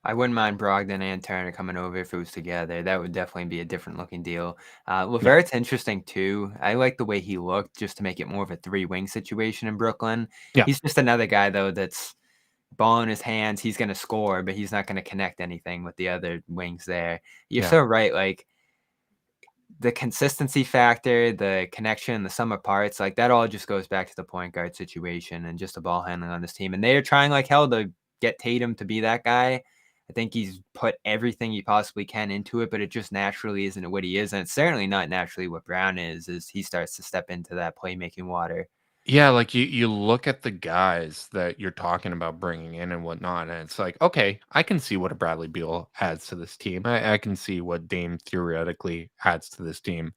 I wouldn't mind Brogdon and Turner coming over if it was together. That would definitely be a different looking deal. Yeah, Leverrett's interesting too. I like the way he looked just to make it more of a three-wing situation in Brooklyn. yeah, He's just another guy though that's ball in his hands. He's going to score, but he's not going to connect anything with the other wings there. You're yeah. so right. Like the consistency factor, the connection, the sum of parts, like that all just goes back to the point guard situation and just the ball handling on this team. And they are trying like hell to get Tatum to be that guy. I think he's put everything he possibly can into it, but it just naturally isn't what he is. And it's certainly not naturally what Brown is as he starts to step into that playmaking water. Yeah, like you look at the guys that you're talking about bringing in and whatnot, and it's like, okay, I can see what a Bradley Beal adds to this team. I can see what Dame theoretically adds to this team.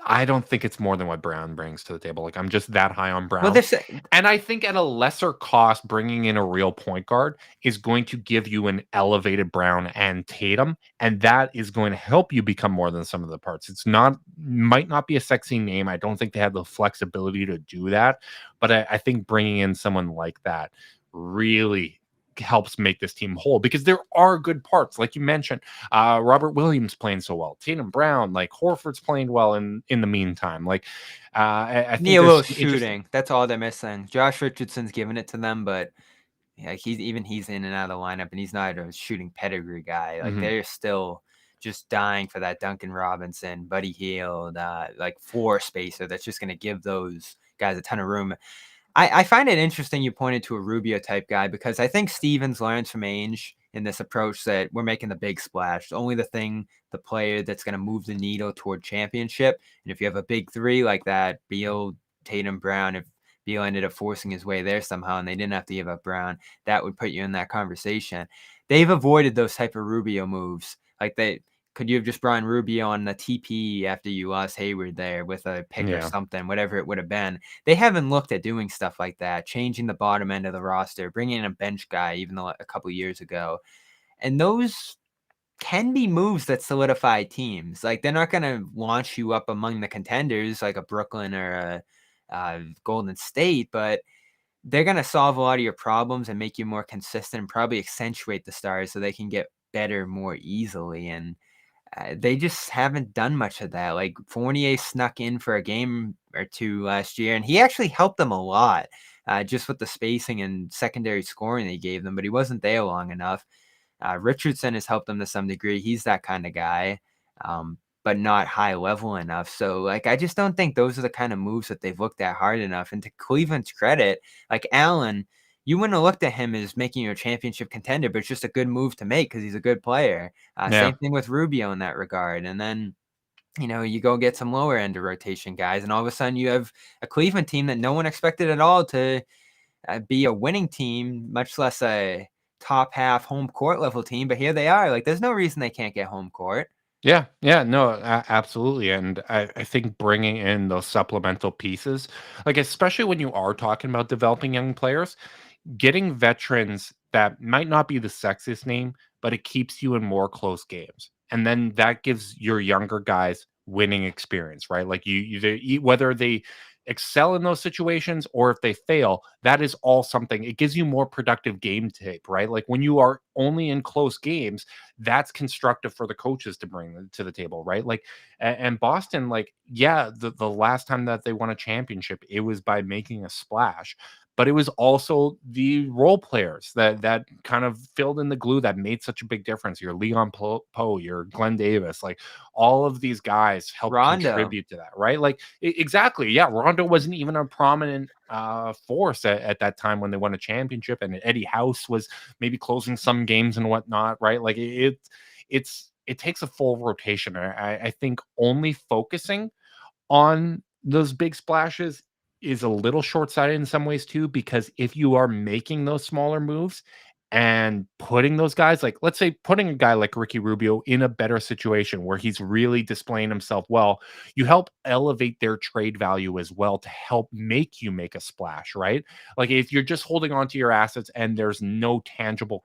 I don't think it's more than what Brown brings to the table. Like I'm just that high on Well, Brown. this And I think at a lesser cost, bringing in a real point guard is going to give you an elevated Brown and Tatum, and that is going to help you become more than some of the parts. It's not might not be a sexy name. I don't think they have the flexibility to do that, but I think bringing in someone like that really helps make this team whole, because there are good parts, like you mentioned. Robert Williams playing so well, Tatum Brown, like Horford's playing well in the meantime. Like I Need think a there's little some interesting. shooting. That's all they're missing. Josh Richardson's giving it to them, but yeah, he's in and out of the lineup, and he's not a shooting pedigree guy. Like Mhm. they're still just dying for that Duncan Robinson, Buddy Hield, like floor spacer that's just going to give those guys a ton of room. I find it interesting you pointed to a Rubio type guy, because I think Stevens learns from Ainge in this approach that we're making the big splash. Only the player that's going to move the needle toward championship. And if you have a big three like that, Beal, Tatum, Brown, if Beal ended up forcing his way there somehow and they didn't have to give up Brown, that would put you in that conversation. They've avoided those type of Rubio moves. Like could you have just brought Rubio on the TP after you lost Hayward there with a pick or Yeah. something, whatever it would have been? They haven't looked at doing stuff like that, changing the bottom end of the roster, bringing in a bench guy, even though a couple years ago. And those can be moves that solidify teams. Like they're not going to launch you up among the contenders like a Brooklyn or a Golden State, but they're going to solve a lot of your problems and make you more consistent and probably accentuate the stars so they can get better more easily. And they just haven't done much of that. Like Fournier snuck in for a game or two last year, and he actually helped them a lot, just with the spacing and secondary scoring they gave them, but he wasn't there long enough. Richardson has helped them to some degree. He's that kind of guy, but not high level enough. So, like, I just don't think those are the kind of moves that they've looked at hard enough. And to Cleveland's credit, like Allen, you wouldn't have looked at him as making you a championship contender, but it's just a good move to make because he's a good player. Yeah. Same thing with Rubio in that regard. And then, you go get some lower end of rotation guys, and all of a sudden you have a Cleveland team that no one expected at all to be a winning team, much less a top half home court level team. But here they are. Like, there's no reason they can't get home court. Yeah, yeah, no, absolutely. And I think bringing in those supplemental pieces, like especially when you are talking about developing young players, getting veterans that might not be the sexiest name, but it keeps you in more close games. And then that gives your younger guys winning experience, right? Like whether they excel in those situations or if they fail, that is all something. It gives you more productive game tape, right? Like when you are only in close games, that's constructive for the coaches to bring to the table, right? Like, and Boston, like, yeah, the last time that they won a championship, it was by making a splash, but it was also the role players that kind of filled in the glue that made such a big difference. Your Leon Poe, your Glenn Davis, like all of these guys helped Rondo. contribute to that, right? Like exactly, yeah. Rondo wasn't even a prominent force at that time when they won a championship, and Eddie House was maybe closing some games and whatnot, right? Like it takes a full rotation. I think only focusing on those big splashes is a little short-sighted in some ways too, because if you are making those smaller moves and putting those guys, like let's say putting a guy like Ricky Rubio in a better situation where he's really displaying himself well, you help elevate their trade value as well to help make you make a splash, right? Like if you're just holding on to your assets and there's no tangible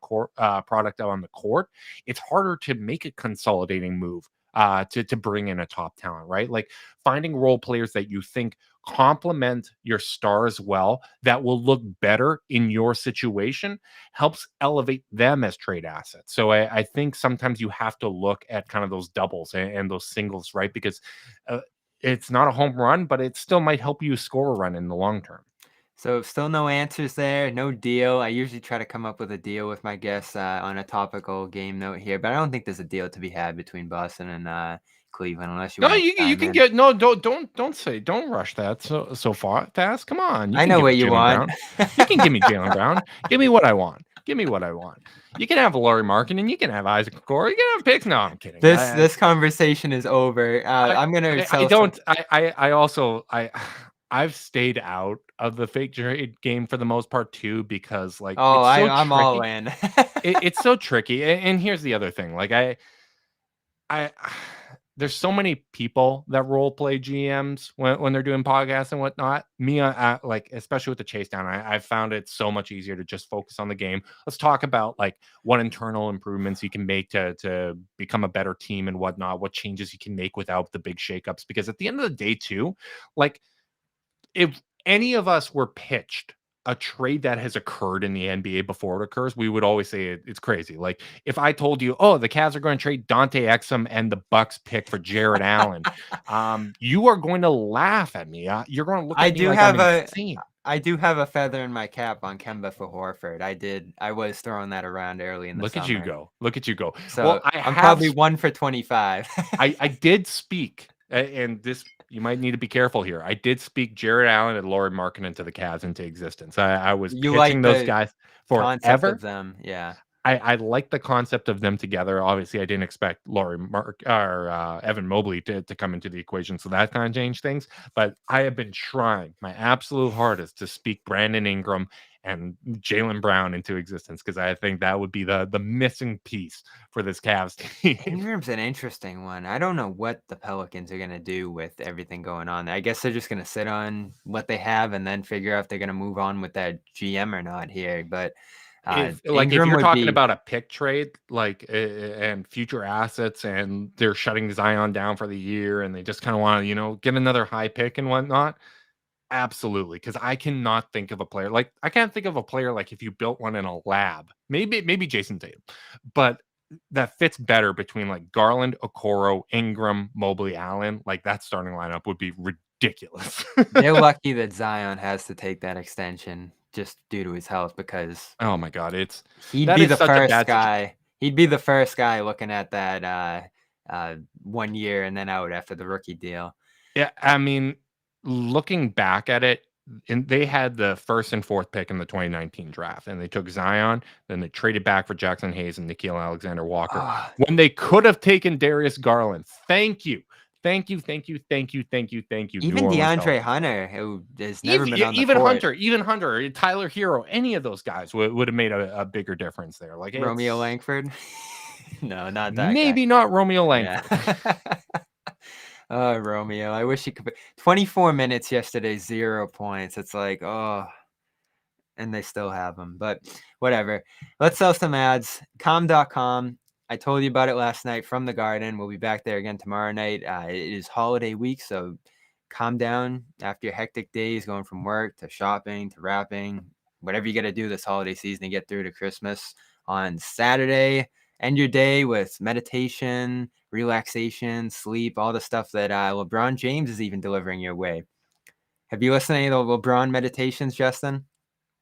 product out on the court, it's harder to make a consolidating move to bring in a top talent, right? Like finding role players that you think complement your stars well, that will look better in your situation, helps elevate them as trade assets. So I think sometimes you have to look at kind of those doubles and those singles, right? Because it's not a home run, but it still might help you score a run in the long term. So still no answers there, no deal. I usually try to come up with a deal with my guests on a topical game note here, but I don't think there's a deal to be had between Boston and Cleveland unless you No, want to you chime can in. get no, don't rush that so far fast. Come on, you I can know give what me you Jalen want. Brown. You can give me Jalen Brown. Give me what I want. Give me what I want. You can have Laurie Markin and you can have Isaac Okoro. You can have picks. No, I'm kidding. This conversation is over. I'm gonna I sell some. don't. I also I've stayed out of the fake trade game for the most part too, because like Oh, it's so I'm all tricky. in. It's so tricky. And here's the other thing. Like I there's so many people that role play GMs when they're doing podcasts and whatnot. Me, like especially with the chase down, I found it so much easier to just focus on the game. Let's talk about like what internal improvements you can make to become a better team and whatnot. What changes you can make without the big shakeups. Because at the end of the day, too, like if any of us were pitched a trade that has occurred in the NBA before it occurs, we would always say it's crazy. Like if I told you, oh, the Cavs are going to trade Dante Exum and the Bucks pick for Jared Allen, you are going to laugh at me. You're going to look I at me do like I'm have insane. I do have a feather in my cap on Kemba for Horford. I was throwing that around early in the Look at you summer. go. Look at you go. Well, So I I'm have probably 1 for 25. I did speak, and this you might need to be careful here. I did speak Jared Allen and Laurie Markkinen into the Cavs into existence. I was You like pitching those the guys concept of forever. them, yeah. I like the concept of them together. Obviously, I didn't expect Evan Mobley to come into the equation, so that kind of changed things. But I have been trying my absolute hardest to speak Brandon Ingram and Jaylen Brown into existence because I think that would be the missing piece for this Cavs team. Ingram's an interesting one. I don't know what the Pelicans are gonna do with everything going on there. I guess they're just gonna sit on what they have and then figure out if they're gonna move on with that GM or not here. But If Ingram you're would talking be about a pick trade, like, and future assets, and they're shutting Zion down for the year, and they just kinda wanna, get another high pick and whatnot, absolutely, because I cannot think of a player I can't think of a player, like, if you built one in a lab, maybe Jason Tatum, but that fits better between, like, Garland, Okoro, Ingram, Mobley, Allen, like, that starting lineup would be ridiculous. they're lucky that Zion has to take that extension just due to his health because Oh my god, he'd that be is the such a first bad situation. guy. He'd be the first guy looking at that 1 year and then out after the rookie deal. Yeah, I mean, looking back at it, and they had the first and fourth pick in the 2019 draft, and they took Zion, then they traded back for Jackson Hayes and Nickeil Alexander Walker Ah, when they could have taken Darius Garland. Thank you. Thank you, thank you, thank you, thank you, thank you, New even Orleans DeAndre Pelicans. Hunter, who has never been on the Even court. Hunter, Tyler Hero, any of those guys would have made a bigger difference there. Like Romeo it's Langford? No, not that guy. maybe not Romeo Yeah. Langford. Oh, Romeo. I wish he could 24 minutes yesterday, 0 points. It's like, oh, and they still have him. But whatever. Let's sell some ads. Com.com. I told you about it last night from the Garden. We'll be back there again tomorrow night. It is holiday week, so calm down after your hectic days going from work to shopping to wrapping, whatever you got to do this holiday season to get through to Christmas. On Saturday, end your day with meditation, relaxation, sleep, all the stuff that LeBron James is even delivering your way. Have you listened to any of the LeBron meditations, Justin?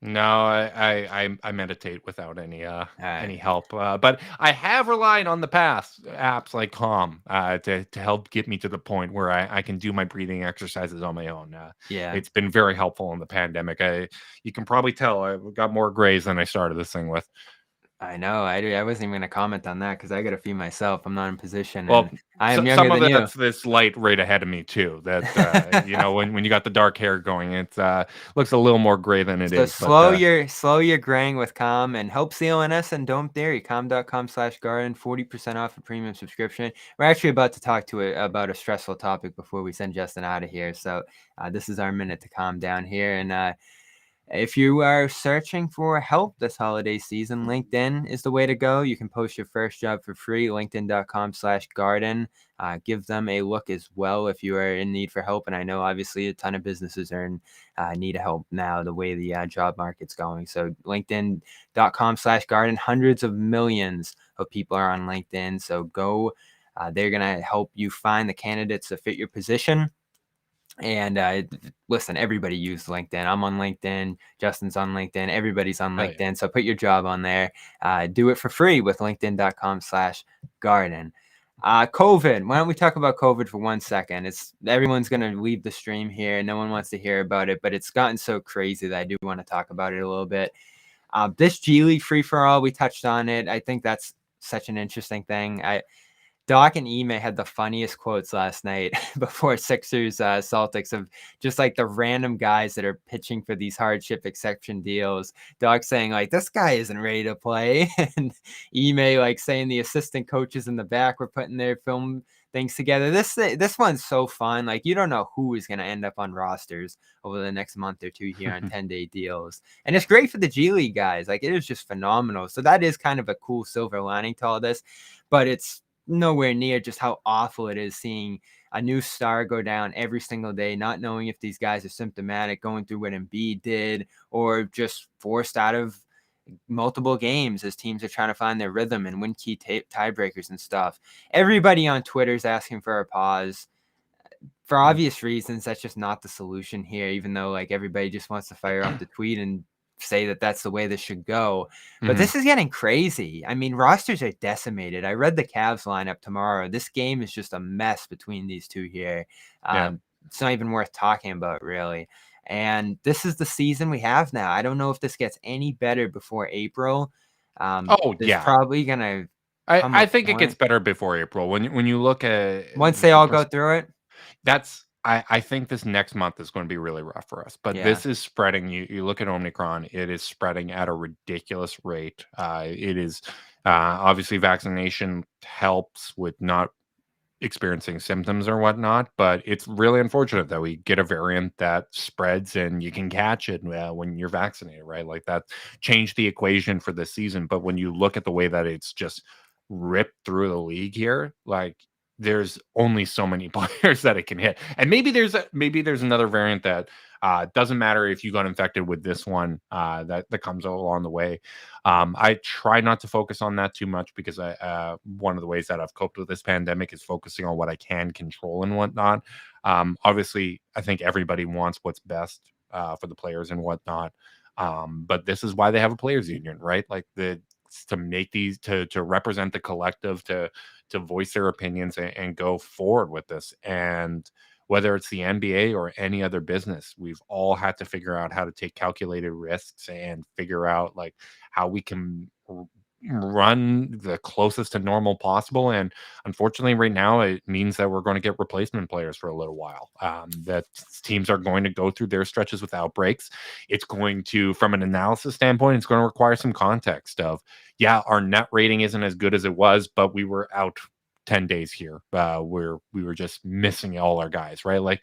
No, I meditate without All right. any help, but I have relied on the past apps like Calm to help get me to the point where I can do my breathing exercises on my own. Yeah. It's been very helpful in the pandemic. You can probably tell I've got more grays than I started this thing with. I know. I wasn't even going to comment on that because I got a few myself. I'm not in position, and Well, I am younger some of than you. that's this light right ahead of me too. That when you got the dark hair going, it looks a little more gray than it So is. But slow your graying with Calm and help CLNS and don't dairy. Calm.com/garden, 40% off a premium subscription. We're actually about to talk about a stressful topic before we send Justin out of here. So this is our minute to calm down here. And if you are searching for help this holiday season, LinkedIn is the way to go. You can post your first job for free, linkedin.com/garden. Give them a look as well if you are in need for help. And I know obviously a ton of businesses are in need of help now, the way the job market's going. So linkedin.com/garden, hundreds of millions of people are on LinkedIn. So go, they're going to help you find the candidates that fit your position. And listen, everybody uses LinkedIn. I'm on LinkedIn. Justin's on LinkedIn. Everybody's on oh, yeah. LinkedIn. So put your job on there. Do it for free with linkedin.com/garden. COVID. Why don't we talk about COVID for 1 second? Everyone's going to leave the stream here. No one wants to hear about it, but it's gotten so crazy that I do want to talk about it a little bit. This G League free-for-all, we touched on it. I think that's such an interesting thing. Doc and Ime had the funniest quotes last night before Sixers Celtics of just like the random guys that are pitching for these hardship exception deals. Doc saying like, this guy isn't ready to play. And Ime like saying the assistant coaches in the back were putting their film things together. This one's so fun. Like you don't know who is going to end up on rosters over the next month or two here on 10-day deals. And it's great for the G League guys. Like it is just phenomenal. So that is kind of a cool silver lining to all this, but it's nowhere near just how awful it is seeing a new star go down every single day, not knowing if these guys are symptomatic, going through what Embiid did, or just forced out of multiple games as teams are trying to find their rhythm and win key tiebreakers and stuff. Everybody on Twitter is asking for a pause. For obvious reasons, that's just not the solution here, even though like everybody just wants to fire up the tweet and say that that's the way this should go. But this is getting crazy. I mean, rosters are decimated. I read the Cavs lineup tomorrow. This game is just a mess between these two here. It's not even worth talking about, really. And this is the season we have now. I don't know if this gets any better before April. There's probably gonna. I think it gets better before April. When you look at once they all go through it. I think this next month is going to be really rough for us. But this is spreading. You look at Omicron; it is spreading at a ridiculous rate. It is obviously vaccination helps with not experiencing symptoms or whatnot, but it's really unfortunate that we get a variant that spreads and you can catch it when you're vaccinated, right? Like that changed the equation for this season. But when you look at the way that it's just ripped through the league here, like there's only so many players that it can hit. And maybe there's another variant that doesn't matter if you got infected with this one that comes along the way. I try not to focus on that too much because one of the ways that I've coped with this pandemic is focusing on what I can control and whatnot. Obviously, I think everybody wants what's best for the players and whatnot. But this is why they have a players union, right? Like to make these to represent the collective, to voice their opinions and go forward with this. And whether it's the NBA or any other business, we've all had to figure out how to take calculated risks and figure out like how we can run the closest to normal possible. And unfortunately right now it means that we're going to get replacement players for a little while. That teams are going to go through their stretches with outbreaks. It's going to, from an analysis standpoint, it's going to require some context of, our net rating isn't as good as it was, but we were out 10 days here where we were just missing all our guys, right? Like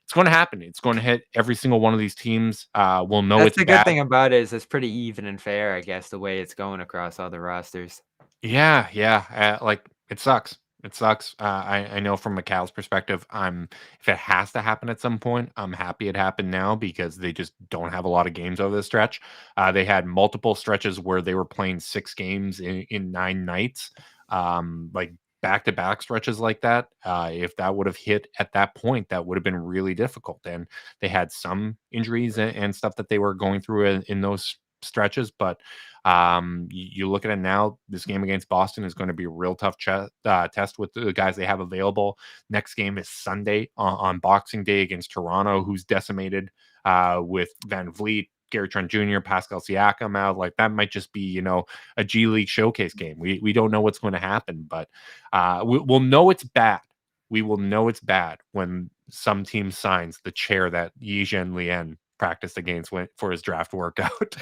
it's going to happen. It's going to hit every single one of these teams. We'll know That's it's the bad. good thing about it is it's pretty even and fair, I guess, the way it's going across all the rosters. Yeah. Like it sucks. It sucks. I know from a Cavs perspective, if it has to happen at some point, I'm happy it happened now because they just don't have a lot of games over the stretch. They had multiple stretches where they were playing 6 games in 9 nights, like back-to-back stretches like that. If that would have hit at that point, that would have been really difficult. And they had some injuries and stuff that they were going through in those stretches, but you look at it now, this game against Boston is going to be a real tough test with the guys they have available. Next game is Sunday on Boxing Day against Toronto, who's decimated with Van Vliet, Gary Trent Jr., Pascal Siakam out. Like that might just be, a G League showcase game. We don't know what's going to happen, but we'll know it's bad. We will know it's bad when some team signs the chair that Yi-Zhen Lien practiced against for his draft workout.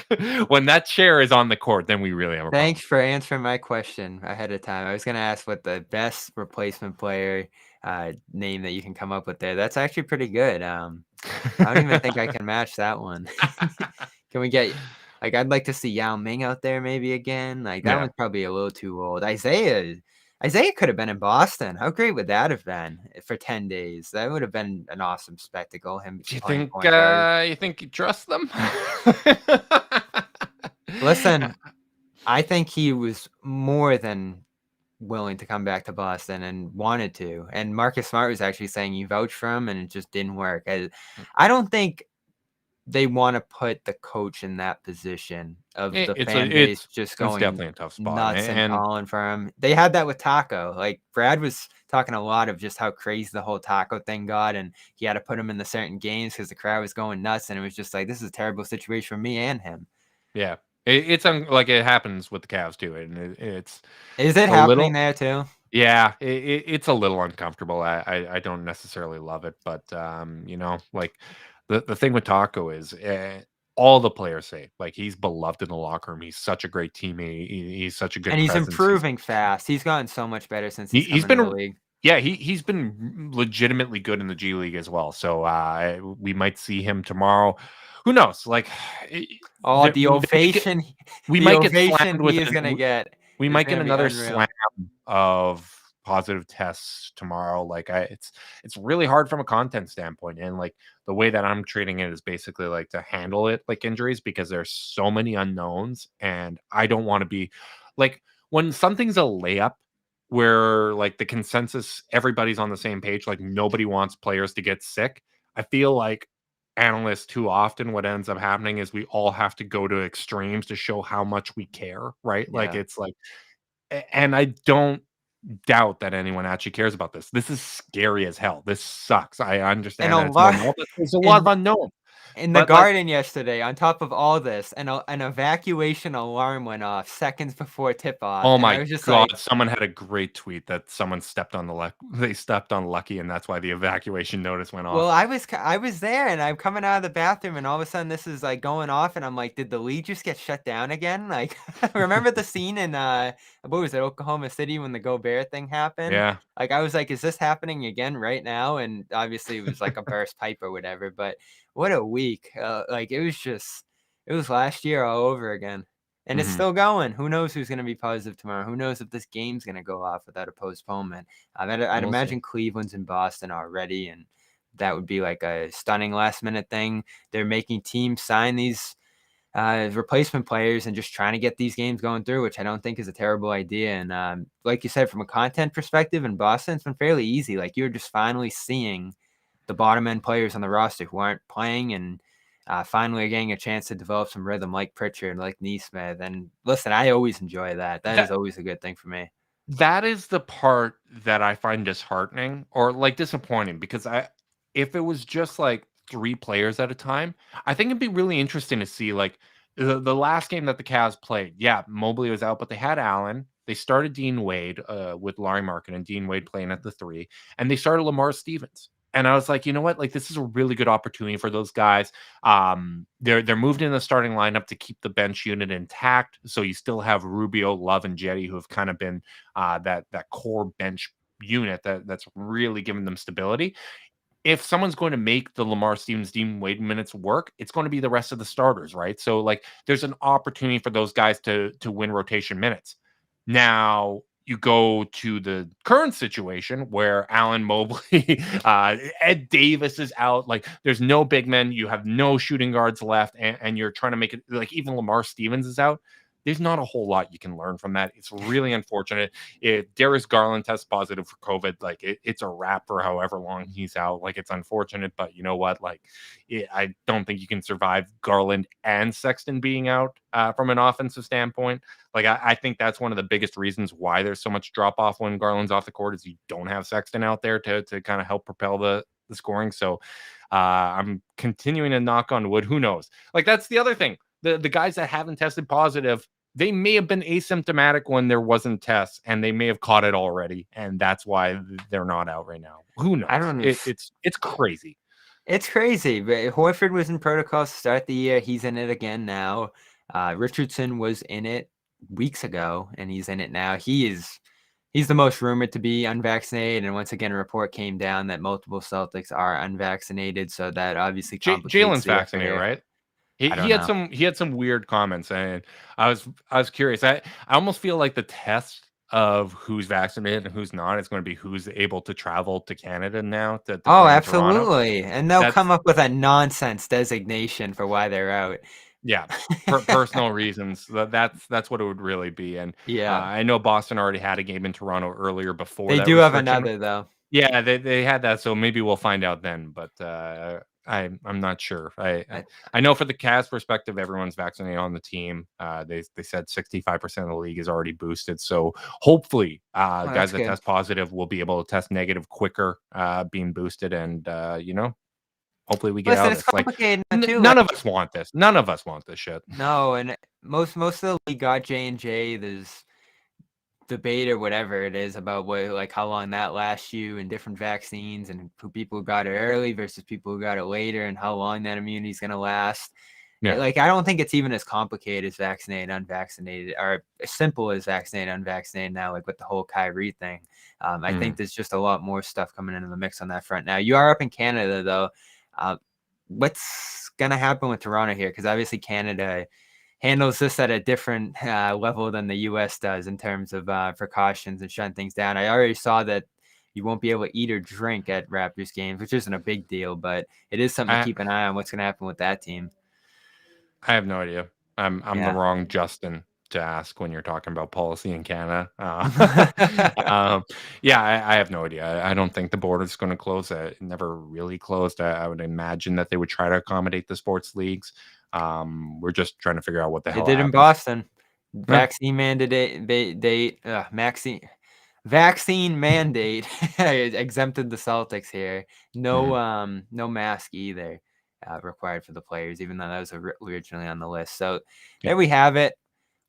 When that chair is on the court, then we really have a problem. Thanks for answering my question ahead of time. I was going to ask what the best replacement player name that you can come up with there. That's actually pretty good. I don't even think I can match that one. Can we get, like, I'd like to see Yao Ming out there maybe again. Like, that one's probably a little too old. Isaiah could have been in Boston. How great would that have been for 10 days? That would have been an awesome spectacle. Him. Do you think you trust them? Listen, I think he was more than willing to come back to Boston and wanted to. And Marcus Smart was actually saying you vouched for him and it just didn't work. I don't think they want to put the coach in that position of the fan base just going definitely a tough spot. Nuts and calling for him. They had that with Taco. Like Brad was talking a lot of just how crazy the whole Taco thing got, and he had to put him in the certain games because the crowd was going nuts, and it was just like, this is a terrible situation for me and him. Yeah. It's like it happens with the Cavs too, and is it happening there too? Yeah, it's a little uncomfortable. I don't necessarily love it, but like the thing with Taco is all the players say like he's beloved in the locker room. He's such a great teammate. He's such a good, and he's improving fast. He's gotten so much better since he's been in the league. Yeah, he's been legitimately good in the G League as well. So we might see him tomorrow. Who knows? Like, the ovation. We might get slammed with. He is going to get. We might get another slam of positive tests tomorrow. Like it's really hard from a content standpoint, and like the way that I'm treating it is basically like to handle it like injuries, because there's so many unknowns, and I don't want to be like, when something's a layup where like the consensus, everybody's on the same page, like nobody wants players to get sick. I feel like analysts, too often what ends up happening is we all have to go to extremes to show how much we care, right? Like Yeah. it's like, and I don't doubt that anyone actually cares about this. This is scary as hell. This sucks. I And understand a that it's lot normal, but there's a lot of in unknown. in the But like, garden yesterday, on top of all this, an evacuation alarm went off seconds before tip-off, oh and I my was just god, like, someone had a great tweet that someone stepped on the they stepped on Lucky, and that's why the evacuation notice went well, off. I was there, and I'm coming out of the bathroom, and all of a sudden this is, like, going off, and I'm like, "Did the league just get shut down again?" Like, remember the scene in, what was it, Oklahoma City when the Gobert thing happened? Yeah. Like, I was like, "Is this happening again right now?" And obviously it was like a burst pipe or whatever, but what a week. Like, it was last year all over again. And it's Mhm. still going. Who knows who's gonna be positive tomorrow? Who knows if this game's gonna go off without a postponement? I'd We'll see. imagine Cleveland's in Boston already, and that would be like a stunning last minute thing. They're making teams sign these replacement players and just trying to get these games going through, which I don't think is a terrible idea. And like you said, from a content perspective in Boston, it's been fairly easy. Like you're just finally seeing the bottom end players on the roster who aren't playing and finally getting a chance to develop some rhythm like Pritchard, like Neesmith. And listen, I always enjoy that. That is That always a good thing for me. that is the part that I find disheartening or like disappointing, because if it was just like 3 players at a time, I think it'd be really interesting to see like the last game that the Cavs played. Yeah, Mobley was out, but they had Allen. They started Dean Wade with Larry Markin and Dean Wade playing at the 3, and they started Lamar Stevens. And I was like, you know what? Like this is a really good opportunity for those guys. They're moved in the starting lineup to keep the bench unit intact, so you still have Rubio, Love, and Jetty, who have kind of been that core bench unit that's really given them stability. If someone's going to make the Lamar Stevens, Dean Wade minutes work, it's going to be the rest of the starters, right? So like there's an opportunity for those guys to win rotation minutes. Now you go to the current situation where Allen Mobley, Ed Davis is out. Like there's no big men. You have no shooting guards left, and you're trying to make it like even Lamar Stevens is out. There's not a whole lot you can learn from that. It's really unfortunate. If Darius Garland tests positive for COVID, like it's a wrap for however long he's out. Like it's unfortunate, but you know what? Like I don't think you can survive Garland and Sexton being out from an offensive standpoint. Like I think that's one of the biggest reasons why there's so much drop off when Garland's off the court is you don't have Sexton out there to kind of help propel the scoring. So I'm continuing to knock on wood. Who knows? Like that's the other thing. The guys that haven't tested positive, they may have been asymptomatic when there wasn't tests, and they may have caught it already, and that's why they're not out right now. Who I knows? don't know. It's crazy. It's crazy, but Horford was in protocol to start the year. He's in it again now. Richardson was in it weeks ago, and he's in it now. He's the most rumored to be unvaccinated, and once again, a report came down that multiple Celtics are unvaccinated, so that obviously complicates Jalen's the effort vaccinated, here. right? I He don't had know. some weird comments, and I was curious. I almost feel like the test of who's vaccinated and who's not is going to be who's able to travel to Canada now to Oh, play in Toronto. absolutely, and they'll That's come up with a nonsense designation for why they're out. yeah, personal reasons. That's what it would really be. And Yeah, I know Boston already had a game in Toronto earlier before they that do have restriction. another though. Yeah, they had that, so maybe we'll find out then. But I'm not sure. I, I know for the Cavs perspective, everyone's vaccinated on the team. They said 65% of the league is already boosted, so hopefully, well, guys that's that good. test positive will be able to test negative quicker, being boosted, and hopefully we get out Listen, of it's this. Like complicated now too. none of us want this. None of us want this shit. No, and most of the league got J&J. There's debate or whatever it is about what like how long that lasts you and different vaccines and who people who got it early versus people who got it later and how long that immunity is going to last. Yeah. Like I don't think it's even as complicated as vaccinated, unvaccinated, or as simple as vaccinated, unvaccinated now, like with the whole Kyrie thing. I Mhm. think there's just a lot more stuff coming into the mix on that front. Now you are up in Canada though. What's gonna happen with Toronto here? Because obviously Canada handles this at a different level than the U.S. does in terms of precautions and shutting things down. I already saw that you won't be able to eat or drink at Raptors games, which isn't a big deal, but it is something to I keep an eye on what's going to happen with that team. I have no idea. I'm the Yeah. wrong Justin to ask when you're talking about policy in Canada. Yeah, I have no idea. I don't think the border is going to close. It never really closed. I would imagine that they would try to accommodate the sports leagues. We're just trying to figure out what the It hell did in happens. Boston. Yeah. Vaccine mandate, vaccine mandate exempted the Celtics here. Mhm. No mask either required for the players, even though that was originally on the list. So Yeah. there we have it.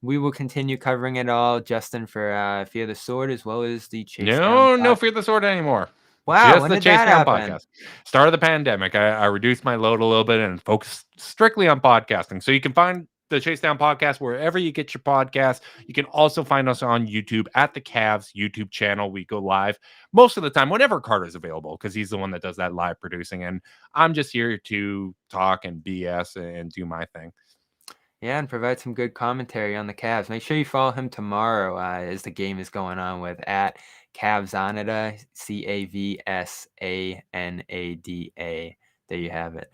We will continue covering it all, Justin, for Fear the Sword as well as the Chase Down No pod. Fear the Sword anymore. Wow, Just when the did Chase that Down happen? podcast. Start of the pandemic, I reduced my load a little bit and focused strictly on podcasting. So you can find the Chase Down podcast wherever you get your podcast. You can also find us on YouTube at the Cavs YouTube channel. We go live most of the time whenever Carter's available because he's the one that does that live producing. And I'm just here to talk and BS and do my thing. Yeah, and provide some good commentary on the Cavs. Make sure you follow him tomorrow as the game is going on with at Cavsanada, Cavsanada. There you have it.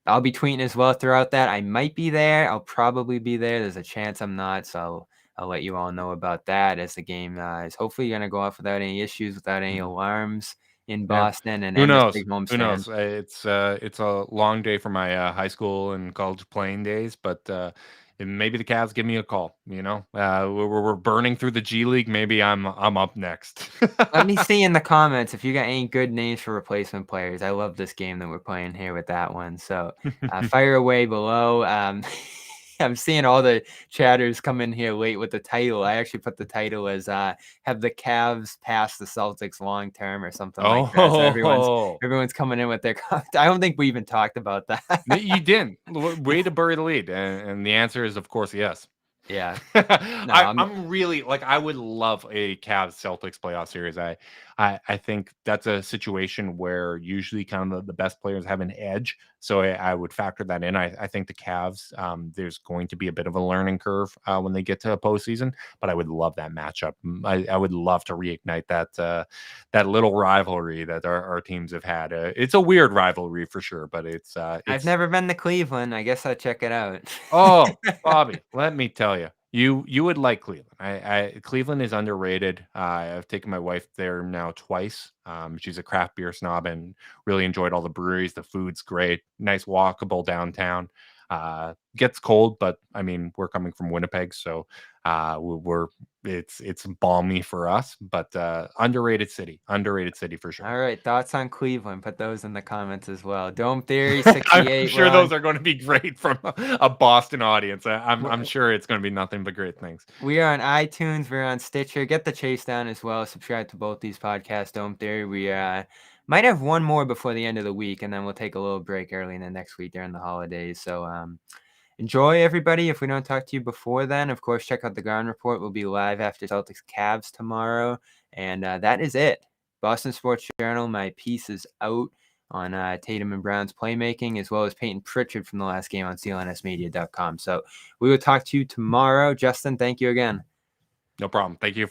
I'll be tweeting as well throughout that. I might be there. I'll probably be there. There's a chance I'm not, so I'll let you all know about that as the game is hopefully going to go off without any issues, without any Mhm. alarms in Yeah. Boston and Who end this knows? big Who homestand. knows? It's a long day for my high school and college playing days, but and maybe the Cavs give me a call. We're burning through the G League. Maybe I'm up next. Let me see in the comments if you got any good names for replacement players. I love this game that we're playing here with that one. So fire away below. I'm seeing all the chatters come in here late with the title. I actually put the title as "Have the Cavs pass the Celtics long term" or something like that. So Oh, everyone's coming in with their comments. I don't think we even talked about that. no, you didn't. Way to bury the lead, and the answer is of course yes. Yeah. No, I'm really like I would love a Cavs Celtics playoff series. I think that's a situation where usually kind of the best players have an edge. So I would factor that in. I think the Cavs, there's going to be a bit of a learning curve when they get to a postseason, but I would love that matchup. I would love to reignite that little rivalry that our teams have had. It's a weird rivalry for sure, but I've it's never been to Cleveland. I guess I'll check it out. oh, Bobby, let me tell you, you would like Cleveland. Cleveland is underrated. I've taken my wife there now twice. She's a craft beer snob and really enjoyed all the breweries. The food's great. Nice walkable downtown. Gets cold, but I mean we're coming from Winnipeg, so we're it's balmy for us. But underrated city for sure. All right, thoughts on Cleveland? Put those in the comments as well. Dome Theory I'm 68. sure those are going to be great from a Boston audience. I'm We're, sure it's going to be nothing but great things. we are on iTunes. We're on Stitcher. Get the Chase Down as well. Subscribe to both these podcasts. Dome Theory. We might have one more before the end of the week, and then we'll take a little break early in the next week during the holidays. So enjoy, everybody. If we don't talk to you before then, of course, check out the Garden Report. We'll be live after Celtics Cavs tomorrow, and that is it. Boston Sports Journal. My piece is out on Tatum and Brown's playmaking, as well as Peyton Pritchard from the last game on CLNSmedia.com. So we will talk to you tomorrow. Justin, thank you again. No problem. Thank you for